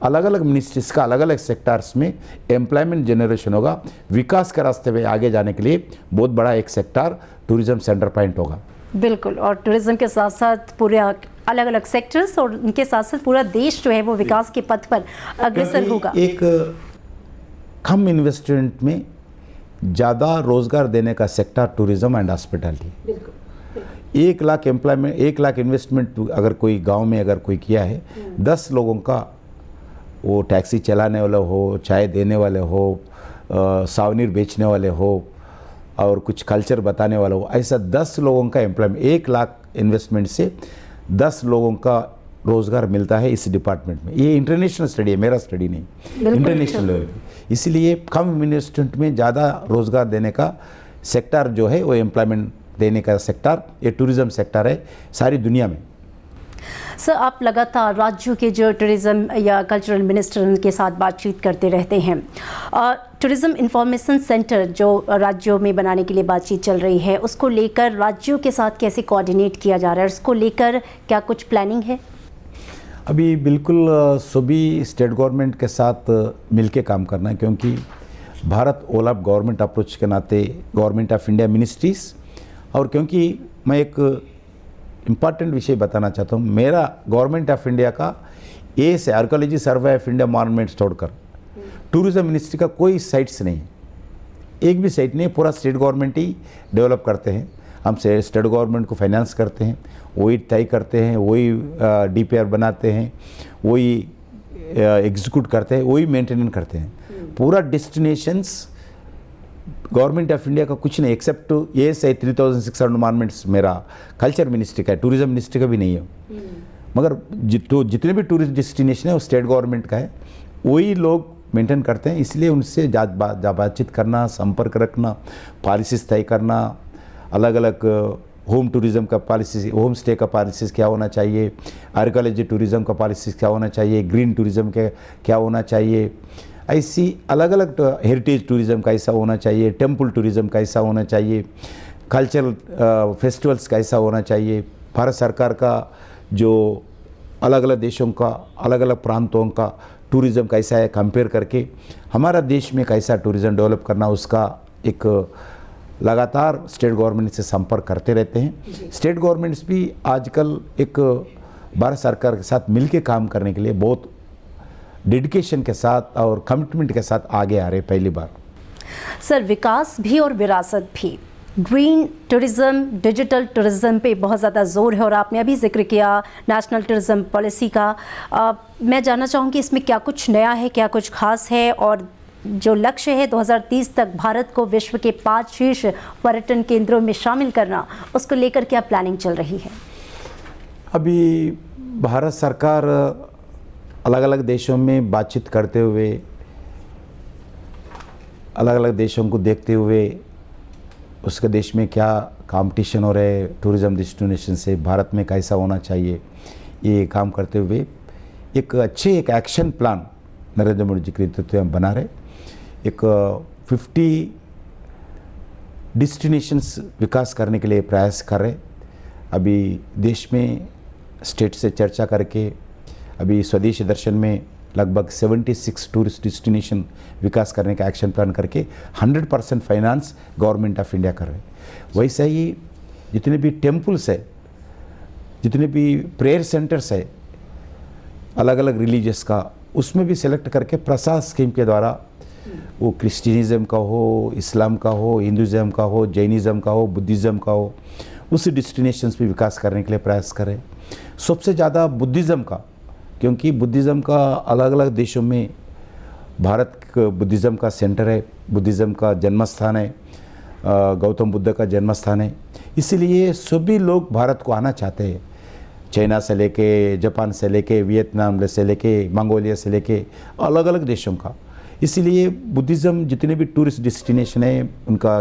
अलग अलग मिनिस्ट्रीज का अलग अलग सेक्टर्स में एम्प्लॉयमेंट जनरेशन होगा। विकास के रास्ते में आगे जाने के लिए बहुत बड़ा एक सेक्टर टूरिज्म सेंटर पॉइंट होगा। बिल्कुल, और टूरिज्म के साथ साथ पूरे अलग अलग सेक्टर्स और उनके साथ साथ पूरा देश जो है वो विकास के पथ पर अग्रसर होगा। एक कम इन्वेस्टमेंट में ज़्यादा रोजगार देने का sector tourism and hospitality. 1 lakh employment, 1 lakh investment अगर कोई गांव में अगर कोई किया है, 10 लोगों का, वो टैक्सी चलाने वाले हो, चाय देने वाले हो, सावनीर बेचने वाले हो, और कुछ कल्चर बताने वाला हो, ऐसा 10 लोगों का एम्प्लॉयमेंट, 1 लाख इन्वेस्टमेंट से 10 लोगों का रोज़गार मिलता है इस डिपार्टमेंट में। ये इंटरनेशनल स्टडी है, मेरा स्टडी नहीं, इंटरनेशनल लेवल पे। इसलिए कम इन्वेस्टमेंट में ज़्यादा रोज़गार देने का सेक्टर जो है वो एम्प्लॉयमेंट देने का सेक्टर, ये टूरिज़्म सेक्टर है सारी दुनिया में। सर, आप लगातार राज्यों के जो टूरिज़्म या कल्चरल मिनिस्टर के साथ बातचीत करते रहते हैं। टूरिज़्म इंफॉर्मेशन सेंटर जो राज्यों में बनाने के लिए बातचीत चल रही है, उसको लेकर राज्यों के साथ कैसे कोऑर्डिनेट किया जा रहा है, उसको लेकर क्या कुछ प्लानिंग है? अभी बिल्कुल सभी स्टेट गवर्नमेंट के साथ मिलके काम करना है, क्योंकि Bharat all of government approach के नाते गवर्नमेंट ऑफ इंडिया मिनिस्ट्रीज़, और क्योंकि मैं एक इम्पॉर्टेंट विषय बताना चाहता हूँ, मेरा गवर्नमेंट ऑफ इंडिया का ए से archaeology survey of India monuments छोड़कर टूरिज्म मिनिस्ट्री का कोई साइट्स नहीं है, एक भी साइट नहीं, पूरा स्टेट गवर्नमेंट ही डेवलप करते हैं। हम स्टेट गवर्नमेंट को फाइनेंस करते हैं, वही तय करते हैं, वही DPR बनाते हैं, वही एग्जीक्यूट करते हैं, वही मेंटेन करते हैं। पूरा डेस्टिनेशंस गवर्नमेंट ऑफ इंडिया का कुछ नहीं, एक्सेप्ट ASI 3600 मॉन्यूमेंट्स मेरा कल्चर मिनिस्ट्री का है, टूरिज्म मिनिस्ट्री का भी नहीं है। मगर जितने भी टूरिस्ट डेस्टिनेशन है वो स्टेट गवर्नमेंट का है, वही लोग मेंटेन करते हैं। इसलिए उनसे बातचीत करना, संपर्क रखना, पॉलिसीज तय करना, अलग अलग होम टूरिज़्म का पॉलिसी, होम स्टे का पॉलिसीज क्या होना चाहिए, आर्कियोलॉजी टूरिज़्म का पॉलिसीज क्या होना चाहिए, ग्रीन टूरिज़्म के क्या होना चाहिए, ऐसी अलग अलग हेरिटेज टूरिज़्म कैसा होना चाहिए, टेम्पल टूरिज़्म कैसा होना चाहिए, कल्चरल फेस्टिवल्स कैसा होना चाहिए, भारत सरकार का जो अलग अलग देशों का, अलग अलग प्रांतों का टूरिज़्म कैसा है, कंपेयर करके हमारा देश में कैसा टूरिज़्म डेवलप करना, उसका एक लगातार स्टेट गवर्नमेंट से संपर्क करते रहते हैं। स्टेट गवर्नमेंट्स भी आजकल एक भारत सरकार के साथ मिलके काम करने के लिए बहुत डेडिकेशन के साथ और कमिटमेंट के साथ आगे आ रहे हैं पहली बार। सर, विकास भी और विरासत भी, ग्रीन टूरिज़्म, डिजिटल टूरिज़्म पे बहुत ज़्यादा जोर है और आपने अभी जिक्र किया नेशनल टूरिज़्म पॉलिसी का। मैं जानना चाहूँगी इसमें क्या कुछ नया है, क्या कुछ खास है, और जो लक्ष्य है 2030 तक भारत को विश्व के 5 शीर्ष पर्यटन केंद्रों में शामिल करना, उसको लेकर क्या प्लानिंग चल रही है? अभी भारत सरकार अलग अलग देशों में बातचीत करते हुए, अलग अलग देशों को देखते हुए, उसके देश में क्या कंपटीशन हो रहे है टूरिज़्म डेस्टिनेशन से, भारत में कैसा होना चाहिए, ये काम करते हुए एक एक्शन प्लान नरेंद्र मोदी जी के नेतृत्व में बना रहे। एक 50 डेस्टिनेशंस विकास करने के लिए प्रयास कर रहे। अभी देश में स्टेट से चर्चा करके अभी स्वदेशी दर्शन में लगभग 76 टूरिस्ट डेस्टिनेशन विकास करने का एक्शन प्लान करके 100% फाइनेंस गवर्नमेंट ऑफ इंडिया कर रहे। वैसे ही जितने भी टेम्पल्स है, जितने भी प्रेयर सेंटर्स है अलग अलग रिलीजियस का, उसमें भी सिलेक्ट करके प्रसाद स्कीम के द्वारा, वो क्रिश्चियनिज़म का हो, इस्लाम का हो, हिंदुज़म का हो, जैनिज़म का हो, बुद्धिज़्म का हो, उस डेस्टिनेशंस पे विकास करने के लिए प्रयास करें। सबसे ज़्यादा बुद्धिज़्म का, क्योंकि बुद्धिज़्म का अलग अलग देशों में, भारत बुद्धिज़्म का सेंटर है, बुद्धिज़्म का जन्म स्थान है, गौतम बुद्ध का जन्म स्थान है, इसीलिए सभी लोग भारत को आना चाहते हैं। चाइना से लेके, जापान से लेके, वियतनाम से लेके, मंगोलिया से लेके, अलग अलग देशों का। इसीलिए बुद्धिज़्म जितने भी टूरिस्ट डेस्टिनेशन है उनका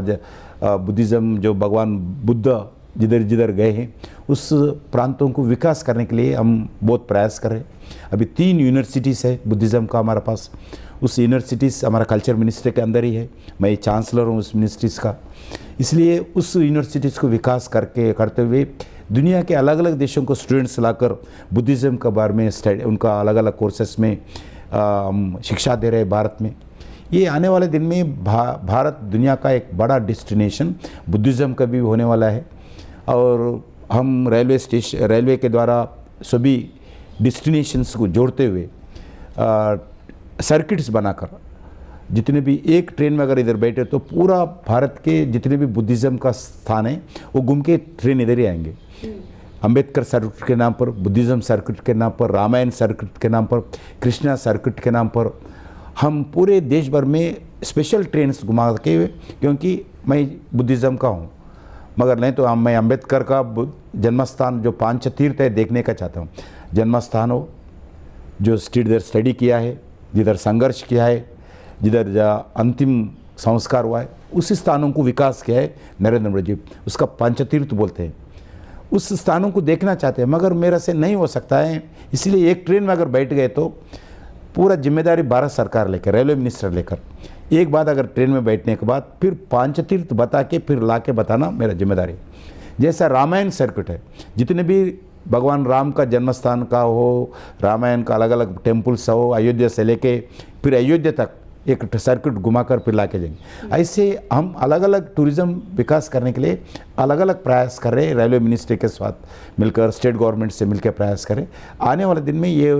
बुद्धिज़्म जो भगवान बुद्ध जिधर जिधर गए हैं उस प्रांतों को विकास करने के लिए हम बहुत प्रयास कर रहे हैं। अभी 3 यूनिवर्सिटीज़ है बुद्धिज़्म का हमारे पास, उस यूनिवर्सिटीज़ हमारा कल्चर मिनिस्ट्री के अंदर ही है, मैं चांसलर हूँ उस मिनिस्ट्रीज़ का। इसलिए उस यूनिवर्सिटीज़ को विकास करते हुए दुनिया के अलग अलग देशों को स्टूडेंट्स लाकर बुद्धिज़्म के बारे में उनका अलग अलग कोर्सेस में शिक्षा दे रहे भारत में। ये आने वाले दिन में भारत दुनिया का एक बड़ा डेस्टिनेशन बुद्धिज़्म का भी होने वाला है। और हम रेलवे के द्वारा सभी डेस्टिनेशंस को जोड़ते हुए सर्किट्स बनाकर, जितने भी एक ट्रेन में अगर इधर बैठे तो पूरा भारत के जितने भी बुद्धिज़्म का स्थान है वो घूम के ट्रेन इधर ही आएंगे। अंबेडकर सर्किट के नाम पर, बुद्धिज़्म सर्किट के नाम पर, रामायण सर्किट के नाम पर, कृष्णा सर्किट के नाम पर हम पूरे देश भर में स्पेशल ट्रेन्स घुमा के, क्योंकि मैं बुद्धिज़्म का हूँ, मगर नहीं तो मैं अंबेडकर का जन्मस्थान जो 5 तीर्थ है देखने का चाहता हूँ। जन्मस्थान हो जो जिधर स्टडी किया है, जिधर संघर्ष किया है, जिधर अंतिम संस्कार हुआ है, उसी स्थानों को विकास किया है नरेंद्र मोदी जी, उसका 5 तीर्थ बोलते हैं। उस स्थानों को देखना चाहते हैं, मगर मेरा से नहीं हो सकता है। इसलिए एक ट्रेन में अगर बैठ गए तो पूरा जिम्मेदारी भारत सरकार लेकर, रेलवे मिनिस्टर लेकर, एक बात अगर ट्रेन में बैठने के बाद फिर 5 तीर्थ बता के फिर ला के बताना मेरा जिम्मेदारी। जैसा रामायण सर्किट है, जितने भी भगवान राम का जन्मस्थान का हो, रामायण का अलग अलग टेम्पल्स हो, अयोध्या से लेके फिर अयोध्या तक एक सर्किट घुमाकर फिर ला के जाएंगे। ऐसे हम अलग अलग टूरिज़्म विकास करने के लिए अलग अलग प्रयास कर रहे हैं। रेलवे मिनिस्ट्री के साथ मिलकर, स्टेट गवर्नमेंट से मिलकर प्रयास करें। आने वाले दिन में ये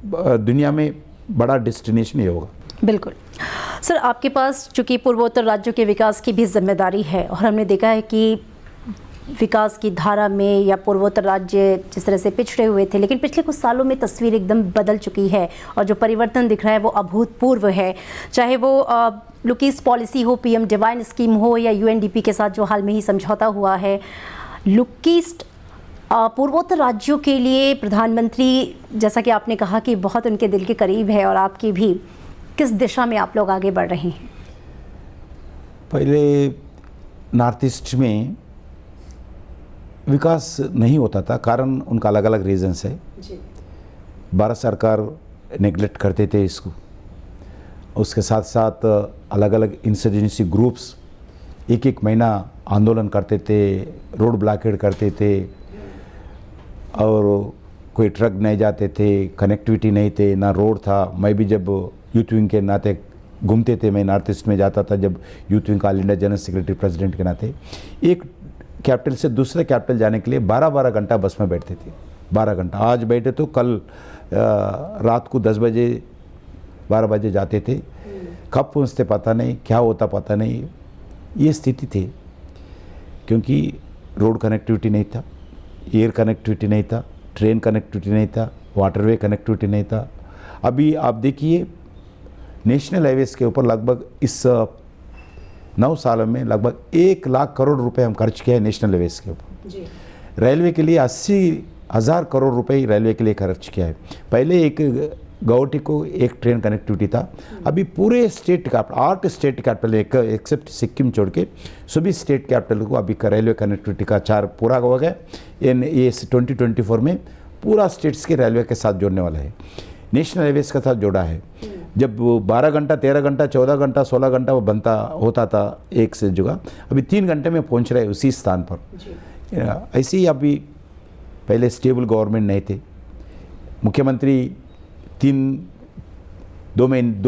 दुनिया में बड़ा डेस्टिनेशन ये होगा। बिल्कुल सर, आपके पास चूँकि पूर्वोत्तर राज्यों के विकास की भी जिम्मेदारी है और हमने देखा है कि विकास की धारा में या पूर्वोत्तर राज्य जिस तरह से पिछड़े हुए थे, लेकिन पिछले कुछ सालों में तस्वीर एकदम बदल चुकी है और जो परिवर्तन दिख रहा है वो अभूतपूर्व है। चाहे वो लुक ईस्ट पॉलिसी हो, पीएम डिवाइन स्कीम हो, या यूएनडीपी के साथ जो हाल में ही समझौता हुआ है। लुक ईस्ट पूर्वोत्तर राज्यों के लिए प्रधानमंत्री, जैसा कि आपने कहा कि बहुत उनके दिल के करीब है, और आपकी भी, किस दिशा में आप लोग आगे बढ़ रहे हैं? पहले नॉर्थ ईस्ट में विकास नहीं होता था, कारण उनका अलग अलग रीजंस है जी। भारत सरकार नेग्लेक्ट करते थे इसको, उसके साथ साथ अलग अलग इंसर्जेंसी ग्रुप्स एक एक महीना आंदोलन करते थे, रोड ब्लॉकेड करते थे, और कोई ट्रक नहीं जाते थे, कनेक्टिविटी नहीं थे, ना रोड था। मैं भी जब यूथ विंग के नाते घूमते थे, मैं नॉर्थ ईस्ट में जाता था जब youth wing all India general secretary president के नाते, एक कैपिटल से दूसरे कैपिटल जाने के लिए 12-12 घंटा बस में बैठते थे। 12 घंटा, आज बैठे तो कल रात को 10 बजे 12 बजे जाते थे। कब पहुँचते पता नहीं, क्या होता पता नहीं, ये स्थिति थी। क्योंकि रोड कनेक्टिविटी नहीं था, एयर कनेक्टिविटी नहीं था, ट्रेन कनेक्टिविटी नहीं था, वाटरवे कनेक्टिविटी नहीं था। अभी आप देखिए नेशनल हाईवेज के ऊपर लगभग इस 9 सालों में लगभग 1 लाख करोड़ रुपए हम खर्च किए हैं नेशनल हाईवेज के ऊपर। रेलवे के लिए 80,000 करोड़ रुपए रेलवे के लिए खर्च किया है। पहले एक गुवाहाटी को एक ट्रेन कनेक्टिविटी था, अभी पूरे state capital, 8 state capital except Sikkim छोड़ के सभी स्टेट कैपिटल को अभी रेलवे कनेक्टिविटी का 4 पूरा हो गया। ये 2024 में पूरा स्टेट्स के रेलवे के साथ जोड़ने वाला है, नेशनल हाईवेज के साथ जोड़ा है। जब 12 घंटा, 13 घंटा, 14 घंटा, 16 घंटा वो बनता होता था एक से जगह, अभी 3 घंटे में पहुंच रहे उसी स्थान पर। ऐसे ही अभी पहले स्टेबल गवर्नमेंट नहीं थे, मुख्यमंत्री 2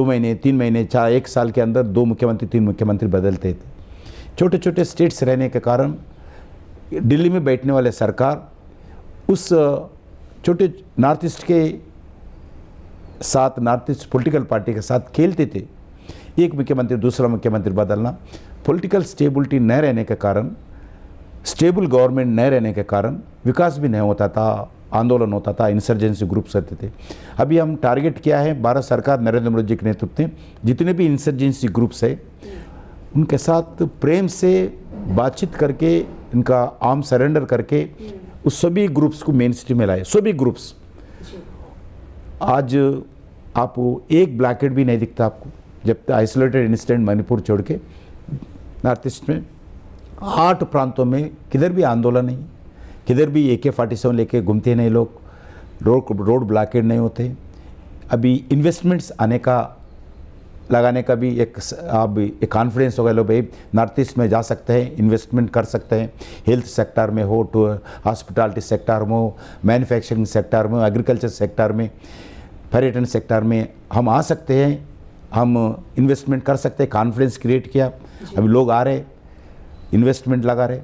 महीने 3 महीने 4 1 साल के अंदर 2 मुख्यमंत्री 3 मुख्यमंत्री बदलते थे। छोटे छोटे स्टेट्स रहने के कारण दिल्ली में बैठने वाले सरकार उस छोटे नॉर्थ ईस्ट के साथ, नॉर्थ ईस्ट पॉलिटिकल पार्टी के साथ खेलते थे। एक मुख्यमंत्री दूसरा मुख्यमंत्री बदलना, पॉलिटिकल स्टेबिलिटी न रहने के कारण, स्टेबल गवर्नमेंट न रहने के कारण विकास भी नहीं होता था, आंदोलन होता था, इंसर्जेंसी ग्रुप्स रहते थे। अभी हम टारगेट किया है, भारत सरकार नरेंद्र मोदी जी के नेतृत्व में जितने भी इंसर्जेंसी ग्रुप्स है उनके साथ प्रेम से बातचीत करके, इनका आर्म सरेंडर करके उस सभी ग्रुप्स को मेन स्ट्रीम में लाए। सभी ग्रुप्स, आज आप एक ब्लॉकेड भी नहीं दिखता आपको, जब आइसोलेटेड इंसिडेंट मणिपुर छोड़ के नॉर्थ ईस्ट में 8 प्रांतों में किधर भी आंदोलन नहीं, किधर भी AK-47 लेके घूमते नहीं लोग, रोड ब्लॉकेड नहीं होते। अभी इन्वेस्टमेंट्स आने का, लगाने का भी एक कॉन्फिडेंस हो गया, लो भाई नॉर्थ ईस्ट में जा सकते हैं, इन्वेस्टमेंट कर सकते हैं। हेल्थ सेक्टर में हो, तो हॉस्पिटलिटी सेक्टर में हो, मैन्युफैक्चरिंग सेक्टर में हो, एग्रीकल्चर सेक्टर में, पर्यटन सेक्टर में हम आ सकते हैं, हम इन्वेस्टमेंट कर सकते हैं। कॉन्फिडेंस क्रिएट किया, अभी लोग आ रहे, इन्वेस्टमेंट लगा रहे,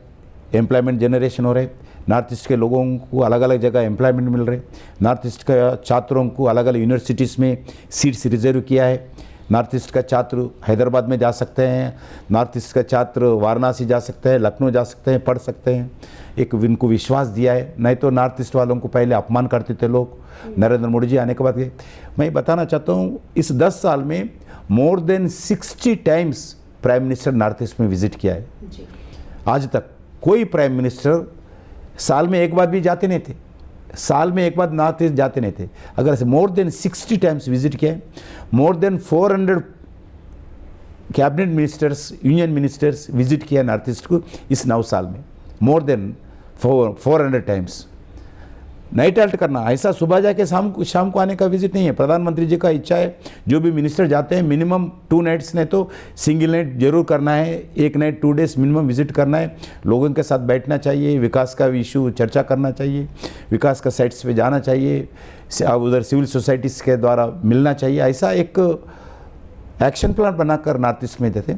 एम्प्लॉयमेंट जनरेशन हो रहे। नॉर्थ ईस्ट के लोगों को अलग अलग जगह एम्प्लॉयमेंट मिल रहे। नॉर्थ ईस्ट के छात्रों को अलग अलग यूनिवर्सिटीज़ में सीट्स रिजर्व किया है। नॉर्थ ईस्ट का छात्र हैदराबाद में जा सकते हैं, नॉर्थ ईस्ट का छात्र वाराणसी जा सकते हैं, लखनऊ जा सकते हैं, पढ़ सकते हैं। एक इनको विश्वास दिया है, नहीं तो नॉर्थ ईस्ट वालों को पहले अपमान करते थे लोग। नरेंद्र मोदी जी आने के बाद मैं बताना चाहता हूँ, इस 10 साल में more than 60 times prime minister north east में विजिट किया है। आज तक कोई प्राइम मिनिस्टर साल में एक बार भी जाते नहीं थे, साल में एक बार नॉर्थ ईस्ट जाते नहीं थे। अगर मोर देन 60 टाइम्स विजिट किया है, more than 400 cabinet ministers, union ministers visit किया नॉर्थ ईस्ट को इस 9 साल में, more than 400 times. Night halt करना, ऐसा सुबह जाके शाम को आने का विजिट नहीं है। प्रधानमंत्री जी का इच्छा है जो भी मिनिस्टर जाते हैं मिनिमम 2 नाइट्स नहीं तो सिंगल नाइट जरूर करना है, 1 नाइट 2 डेज मिनिमम विजिट करना है। लोगों के साथ बैठना चाहिए, विकास का इशू चर्चा करना चाहिए, विकास का साइट्स पे जाना चाहिए, उधर सिविल सोसाइटीज़ के द्वारा मिलना चाहिए। ऐसा एक एक्शन प्लान बनाकर नॉर्थ ईस्ट में देते।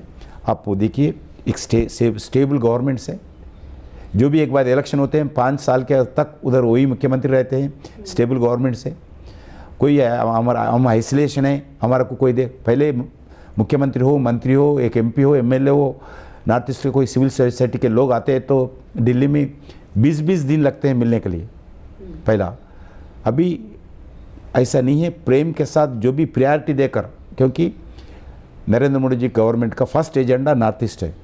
आप देखिए एक स्टेबल गवर्नमेंट है, जो भी एक बार इलेक्शन होते हैं 5 साल के तक उधर वही मुख्यमंत्री रहते हैं। स्टेबल गवर्नमेंट से कोई हम आइसोलेशन है, हमारा को कोई दे, पहले मुख्यमंत्री हो, मंत्री हो, एक MP हो, MLA हो, नॉर्थ ईस्ट के कोई सिविल सोसाइटी के लोग आते हैं तो दिल्ली में 20-20 दिन लगते हैं मिलने के लिए पहला। अभी ऐसा नहीं है, प्रेम के साथ जो भी प्रायोरिटी देकर, क्योंकि नरेंद्र मोदी जी गवर्नमेंट का फर्स्ट एजेंडा नॉर्थ ईस्ट है,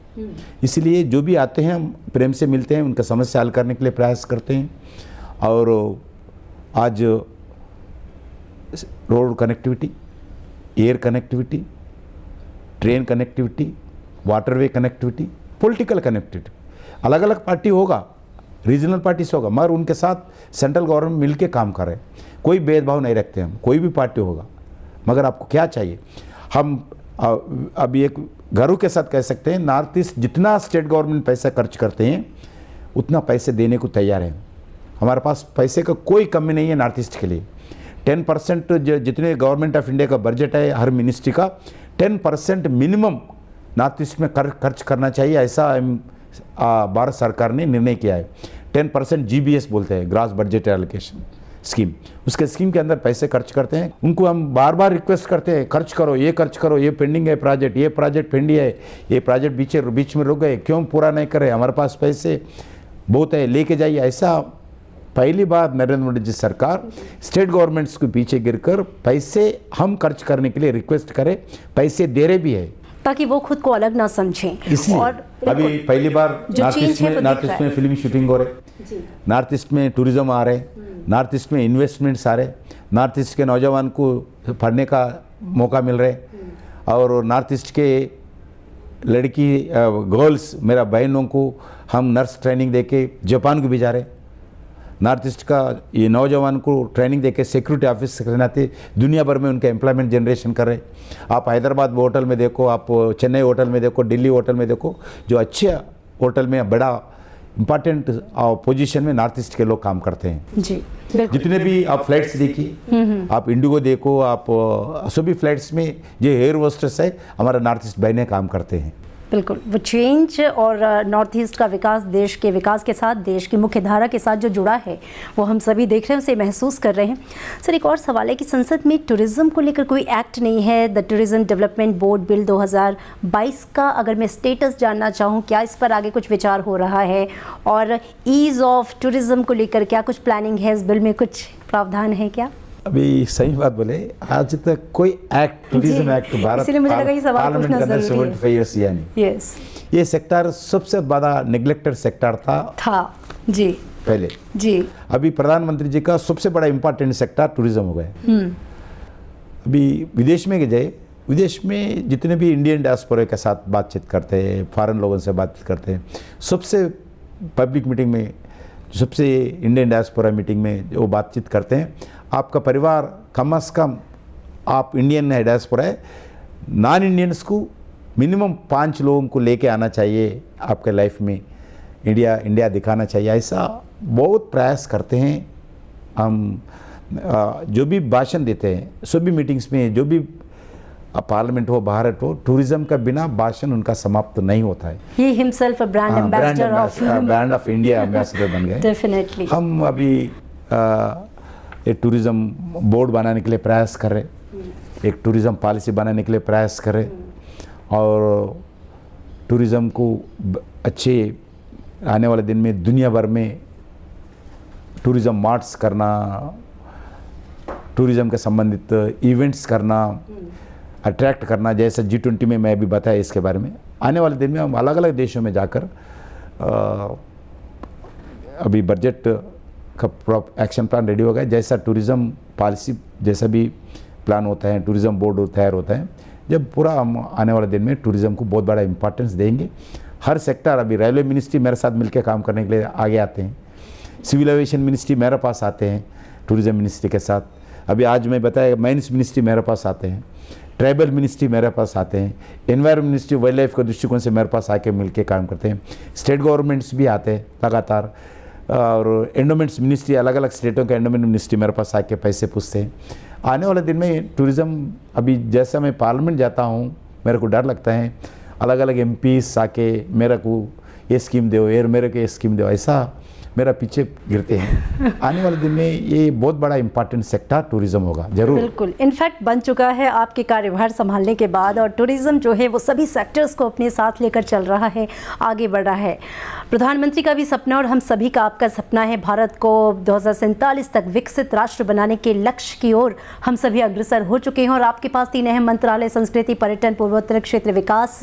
इसलिए जो भी आते हैं हम प्रेम से मिलते हैं, उनका समस्या हल करने के लिए प्रयास करते हैं। और आज road connectivity, air connectivity, train connectivity, waterway connectivity, political connectivity, अलग अलग पार्टी होगा, रीजनल पार्टी से होगा, मगर उनके साथ सेंट्रल गवर्नमेंट मिलके काम कर रहे हैं। कोई भेदभाव नहीं रखते हम, कोई भी पार्टी होगा, मगर आपको क्या चाहिए। हम अभी एक घरों के साथ कह सकते हैं, नॉर्थ ईस्ट जितना स्टेट गवर्नमेंट पैसा खर्च करते हैं उतना पैसे देने को तैयार हैं। हमारे पास पैसे का कोई कमी नहीं है नॉर्थ ईस्ट के लिए। 10% जितने गवर्नमेंट ऑफ इंडिया का बजट है हर मिनिस्ट्री का, 10% मिनिमम नॉर्थ ईस्ट में खर्च करना चाहिए, ऐसा भारत सरकार ने निर्णय किया है। 10% GBS बोलते हैं, ग्रॉस बजट एलोकेशन स्कीम, उसके स्कीम के अंदर पैसे खर्च करते हैं। उनको हम बार बार रिक्वेस्ट करते हैं, खर्च करो, ये खर्च करो, ये पेंडिंग है प्रोजेक्ट, ये प्रोजेक्ट पेंडिंग है, ये प्रोजेक्ट बीच में रुक गए, क्यों पूरा नहीं कर रहे, हमारे पास पैसे बहुत है, लेके जाइए। ऐसा पहली बार नरेंद्र मोदी जी सरकार स्टेट गवर्नमेंट्स के पीछे गिरकर पैसे हम खर्च करने के लिए रिक्वेस्ट करें, पैसे दे रहे भी है, ताकि वो खुद को अलग ना समझें। और अभी पहली बार नॉर्थ ईस्ट में फिल्म शूटिंग हो रहे, नॉर्थ ईस्ट में टूरिज्म आ रहे, नॉर्थ ईस्ट में इन्वेस्टमेंट्स आ रहे, नॉर्थ ईस्ट के नौजवान को पढ़ने का मौका मिल रहे, और नॉर्थ ईस्ट के लड़की गर्ल्स मेरा बहनों को हम नर्स ट्रेनिंग देके जापान को भेजा रहे। नॉर्थ ईस्ट का ये नौजवान को ट्रेनिंग देके सिक्योरिटी ऑफिसर के नाते दुनिया भर में उनका एम्प्लॉयमेंट जनरेशन कर रहे। आप हैदराबाद होटल में देखो, आप चेन्नई होटल में देखो, दिल्ली होटल में देखो, जो अच्छे होटल में बड़ा इम्पॉर्टेंट पोजीशन में नॉर्थ ईस्ट के लोग काम करते हैं जी। जितने भी आप फ्लाइट्स देखिए, आप इंडिगो देखो, आप सभी फ्लाइट्स में जो एयर होस्टेस है हमारा नॉर्थ ईस्ट बहनें काम करते हैं। बिल्कुल, वो चेंज और नॉर्थ ईस्ट का विकास देश के विकास के साथ, देश की मुख्य धारा के साथ जो जुड़ा है वो हम सभी देख रहे हैं, उसे महसूस कर रहे हैं। सर, एक और सवाल है कि संसद में टूरिज़्म को लेकर कोई एक्ट नहीं है। The tourism development board bill 2022 का अगर मैं स्टेटस जानना चाहूँ, क्या इस पर आगे कुछ विचार हो रहा है, और ईज़ ऑफ टूरिज़्म को लेकर क्या कुछ प्लानिंग है, इस बिल में कुछ प्रावधान है क्या? अभी सही बात बोले, आज तक कोई act, tourism act Bharat parliament के अंदर 75 ईयर्स यानी ये सेक्टर सबसे बड़ा नेग्लेक्टेड सेक्टर था जी पहले जी। अभी प्रधानमंत्री जी का सबसे बड़ा इंपॉर्टेंट सेक्टर टूरिज्म हो गया। अभी विदेश में गए, विदेश में जितने भी इंडियन डायस्पोरा के साथ बातचीत करते हैं, फॉरेन लोगों से बातचीत करते हैं, सबसे पब्लिक मीटिंग में, सबसे इंडियन डायस्पोरा मीटिंग में जो बातचीत करते हैं, आपका परिवार कम से कम, आप इंडियन है, डायस्पोरा है, नॉन इंडियंस को मिनिमम 5 लोगों को लेके आना चाहिए आपके लाइफ में, इंडिया दिखाना चाहिए। ऐसा बहुत प्रयास करते हैं हम। जो भी भाषण देते हैं सभी मीटिंग्स में, जो भी पार्लियामेंट हो, भारत हो, टूरिज्म का बिना भाषण उनका समाप्त नहीं होता है। He himself a brand ambassador of India ambassador बन गए। डेफिनेटली। हम अभी एक टूरिज्म बोर्ड बनाने के लिए प्रयास कर रहे, एक टूरिज्म पॉलिसी बनाने के लिए प्रयास कर रहे, और टूरिज्म को अच्छे आने वाले दिन में दुनिया भर में टूरिज्म मार्ट्स करना, टूरिज्म के संबंधित इवेंट्स करना, अट्रैक्ट करना, जैसे G20 में मैं भी बताया इसके बारे में। आने वाले दिन में हम अलग अलग देशों में जाकर अभी बजट का एक्शन प्लान रेडी हो गया, जैसा टूरिज्म पॉलिसी जैसा भी प्लान होता है, टूरिज्म बोर्ड तैयार होता है, जब पूरा हम आने वाले दिन में टूरिज्म को बहुत बड़ा इंपॉर्टेंस देंगे। हर सेक्टर, अभी रेलवे मिनिस्ट्री मेरे साथ मिलकर काम करने के लिए आगे आते हैं, सिविल एविएशन मिनिस्ट्री मेरे पास आते हैं टूरिज्म मिनिस्ट्री के साथ, अभी आज मैं बताया माइंस मिनिस्ट्री मेरे पास आते हैं, ट्राइबल मिनिस्ट्री मेरे पास आते हैं, एनवायरमेंट मिनिस्ट्री वाइल्ड लाइफ के दृष्टिकोण से मेरे पास आके मिलके काम करते हैं, स्टेट गवर्नमेंट्स भी आते हैं लगातार, और एंडोमेंट्स मिनिस्ट्री, अलग अलग स्टेटों के एंडोमेंट मिनिस्ट्री मेरे पास आके पैसे पूछते हैं। आने वाले दिन में टूरिज़्म, अभी जैसा मैं पार्लियामेंट जाता हूँ मेरे को डर लगता है, अलग अलग MPs आके मेरे को ये स्कीम दो, मेरे को ये स्कीम दो, ऐसा मेरा पीछे गिरते हैं। आने वाले दिन में ये बहुत बड़ा इंपॉर्टेंट सेक्टर टूरिज्म होगा जरूर। बिल्कुल, इनफैक्ट बन चुका है आपके कार्यभार संभालने के बाद, और टूरिज्म जो है वो सभी सेक्टर्स को अपने साथ लेकर चल रहा है, आगे बढ़ रहा है। प्रधानमंत्री का भी सपना और हम सभी का आपका सपना है भारत को 2047 तक विकसित राष्ट्र बनाने के लक्ष्य की ओर हम सभी अग्रसर हो चुके हैं। और आपके पास 3 अहम मंत्रालय, संस्कृति, पर्यटन, पूर्वोत्तर क्षेत्र विकास।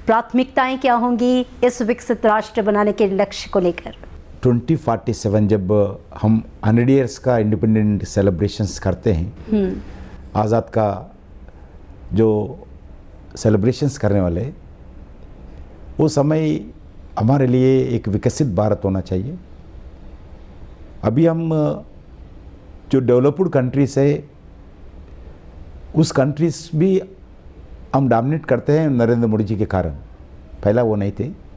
प्राथमिकताएं क्या होंगी इस विकसित राष्ट्र बनाने के लक्ष्य को लेकर? 2047 जब हम 100 ईयर्स का इंडिपेंडेंट सेलिब्रेशंस करते हैं, आज़ाद का जो सेलिब्रेशंस करने वाले, वो समय हमारे लिए एक विकसित भारत होना चाहिए। अभी हम जो डेवलप्ड कंट्रीज है, उस कंट्रीज भी हम डोमिनेट करते हैं नरेंद्र मोदी जी के कारण। पहला वो नहीं थे।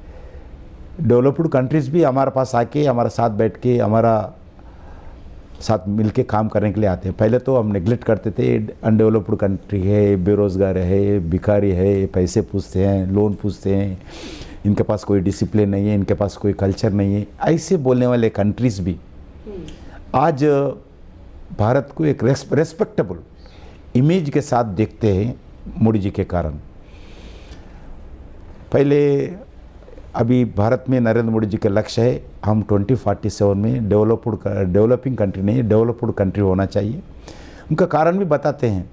डेवलप्ड कंट्रीज़ भी हमारे पास आके हमारे साथ बैठ के हमारा साथ मिलके काम करने के लिए आते हैं। पहले तो हम नेग्लेक्ट करते थे, अनडेवलप्ड कंट्री है, बेरोज़गार है, भिखारी है, पैसे पूछते हैं, लोन पूछते हैं, इनके पास कोई डिसिप्लिन नहीं है, इनके पास कोई कल्चर नहीं है, ऐसे बोलने वाले कंट्रीज़ भी आज भारत को एक रेस्पेक्टेबल इमेज के साथ देखते हैं मोदी जी के कारण। पहले अभी भारत में नरेंद्र मोदी जी का लक्ष्य है हम 2047 में डेवलपिंग कंट्री नहीं, डेवलप्ड कंट्री होना चाहिए। उनका कारण भी बताते हैं।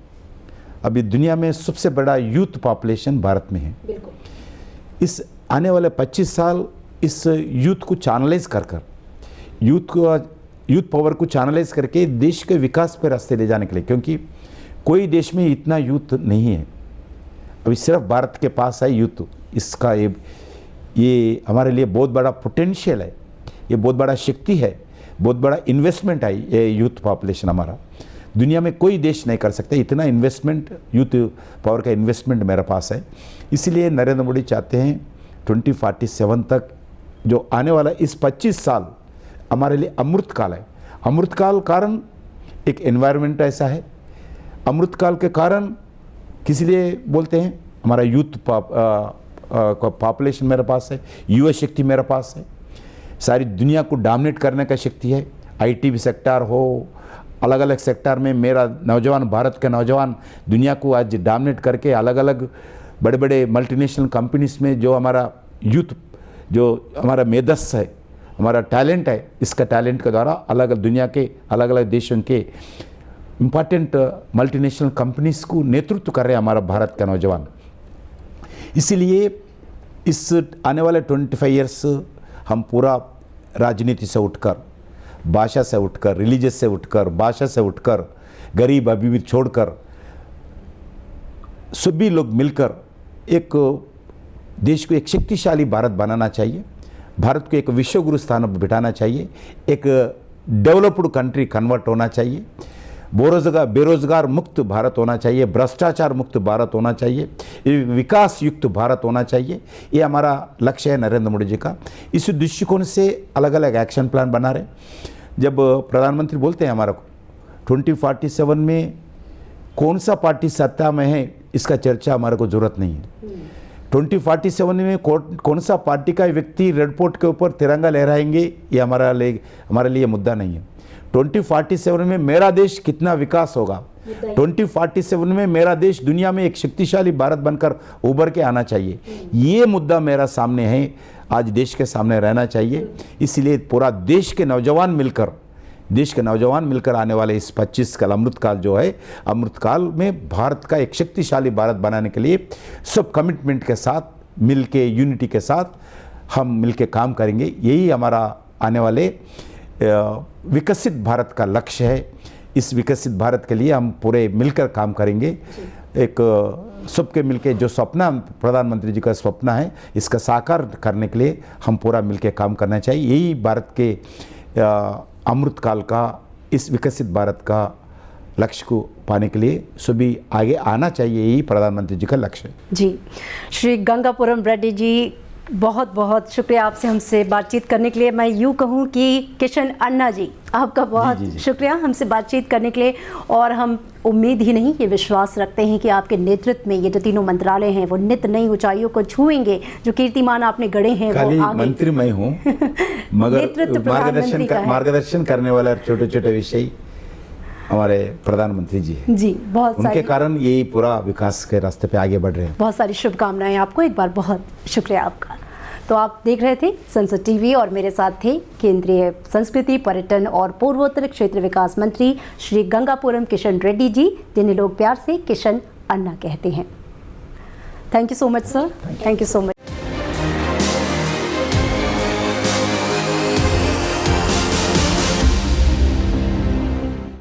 अभी दुनिया में सबसे बड़ा यूथ पॉपुलेशन भारत में है। इस आने वाले 25 साल इस यूथ को चैनलाइज कर यूथ पावर को चैनलाइज करके देश के विकास पर रास्ते ले जाने के लिए, क्योंकि कोई देश में इतना यूथ नहीं है। अभी सिर्फ भारत के पास है यूथ। इसका ये हमारे लिए बहुत बड़ा पोटेंशियल है, ये बहुत बड़ा शक्ति है, बहुत बड़ा इन्वेस्टमेंट है ये यूथ पॉपुलेशन हमारा। दुनिया में कोई देश नहीं कर सकता इतना इन्वेस्टमेंट, यूथ पावर का इन्वेस्टमेंट मेरे पास है। इसीलिए नरेंद्र मोदी चाहते हैं 2047 तक जो आने वाला इस 25 साल हमारे लिए अमृतकाल है। अमृतकाल कारण एक एनवायरनमेंट ऐसा है, अमृतकाल के कारण किस लिए बोलते हैं, हमारा यूथ पॉपुलेशन मेरे पास है, युवा शक्ति मेरे पास है, सारी दुनिया को डोमिनेट करने का शक्ति है। आईटी सेक्टर हो, अलग अलग सेक्टर में मेरा नौजवान, भारत के नौजवान दुनिया को आज डोमिनेट करके अलग अलग बड़े बड़े मल्टीनेशनल कंपनीज में जो हमारा यूथ, जो हमारा मेधस्स है, हमारा टैलेंट है, इसका टैलेंट के द्वारा अलग दुनिया के अलग अलग देशों के इम्पॉर्टेंट मल्टीनेशनल कंपनीज को नेतृत्व कर रहे हैं हमारा भारत का नौजवान। इसीलिए इस आने वाले 25 ईयर्स हम पूरा राजनीति से उठकर, भाषा से उठकर, रिलीजियस से उठकर, भाषा से उठकर, गरीब अभी छोड़कर सभी लोग मिलकर एक देश को एक शक्तिशाली भारत बनाना चाहिए। भारत को एक विश्वगुरु स्थान पर बिठाना चाहिए, एक डेवलप्ड कंट्री कन्वर्ट होना चाहिए, बेरोजगार मुक्त भारत होना चाहिए, भ्रष्टाचार मुक्त भारत होना चाहिए, विकास युक्त भारत होना चाहिए। ये हमारा लक्ष्य है नरेंद्र मोदी जी का। इस दृष्टिकोण से अलग अलग एक्शन प्लान बना रहे। जब प्रधानमंत्री बोलते हैं हमारा 2047 में कौन सा पार्टी सत्ता में है, इसका चर्चा हमारे को जरूरत नहीं है। 2047 में कौन सा पार्टी का व्यक्ति रेड पोर्ट के ऊपर तिरंगा लहराएंगे, ये हमारे लिए मुद्दा नहीं है। 2047 में मेरा देश कितना विकास होगा, 2047 में मेरा देश दुनिया में एक शक्तिशाली भारत बनकर उभर के आना चाहिए, ये मुद्दा मेरा सामने है, आज देश के सामने रहना चाहिए। इसलिए पूरा देश के नौजवान मिलकर आने वाले इस 25 का अमृतकाल जो है, अमृतकाल में भारत का एक शक्तिशाली भारत बनाने के लिए सब कमिटमेंट के साथ मिलके, यूनिटी के साथ हम मिलके काम करेंगे। यही हमारा आने वाले विकसित भारत का लक्ष्य है। इस विकसित भारत के लिए हम पूरे मिलकर काम करेंगे। एक सबके मिलके जो सपना प्रधानमंत्री जी का सपना है, इसका साकार करने के लिए हम पूरा मिलके काम करना चाहिए। यही भारत के अमृतकाल का, इस विकसित भारत का लक्ष्य को पाने के लिए सभी आगे आना चाहिए। यही प्रधानमंत्री जी का लक्ष्य है। जी, श्री गंगापुरम रेड्डी जी, बहुत बहुत शुक्रिया आपसे हमसे बातचीत करने के लिए। मैं यूँ कहूँ कि किशन अन्ना जी, आपका बहुत जी। शुक्रिया हमसे बातचीत करने के लिए। और हम उम्मीद ही नहीं, ये विश्वास रखते हैं कि आपके नेतृत्व में ये जो तीनों मंत्रालय हैं वो नित नई ऊंचाइयों को छुएंगे। जो कीर्तिमान आपने गढ़े हैं खाली वो आगे मंत्री मैं हूँ मगर नेतृत्व प्रधानमंत्री का है। मार्गदर्शन करने वाला छोटे छोटे विषय हमारे प्रधानमंत्री जी हैं। जी, बहुत उनके सारी कारण यही पूरा विकास के रास्ते पे आगे बढ़ रहे हैं। बहुत सारी शुभकामनाएं आपको। एक बार बहुत शुक्रिया आपका। तो आप देख रहे थे संसद टीवी और मेरे साथ थे केंद्रीय संस्कृति, पर्यटन और पूर्वोत्तर क्षेत्र विकास मंत्री श्री गंगापुरम किशन रेड्डी जी, जिन्हें लोग प्यार से किशन अन्ना कहते हैं। Thank you so much sir, thank you so much.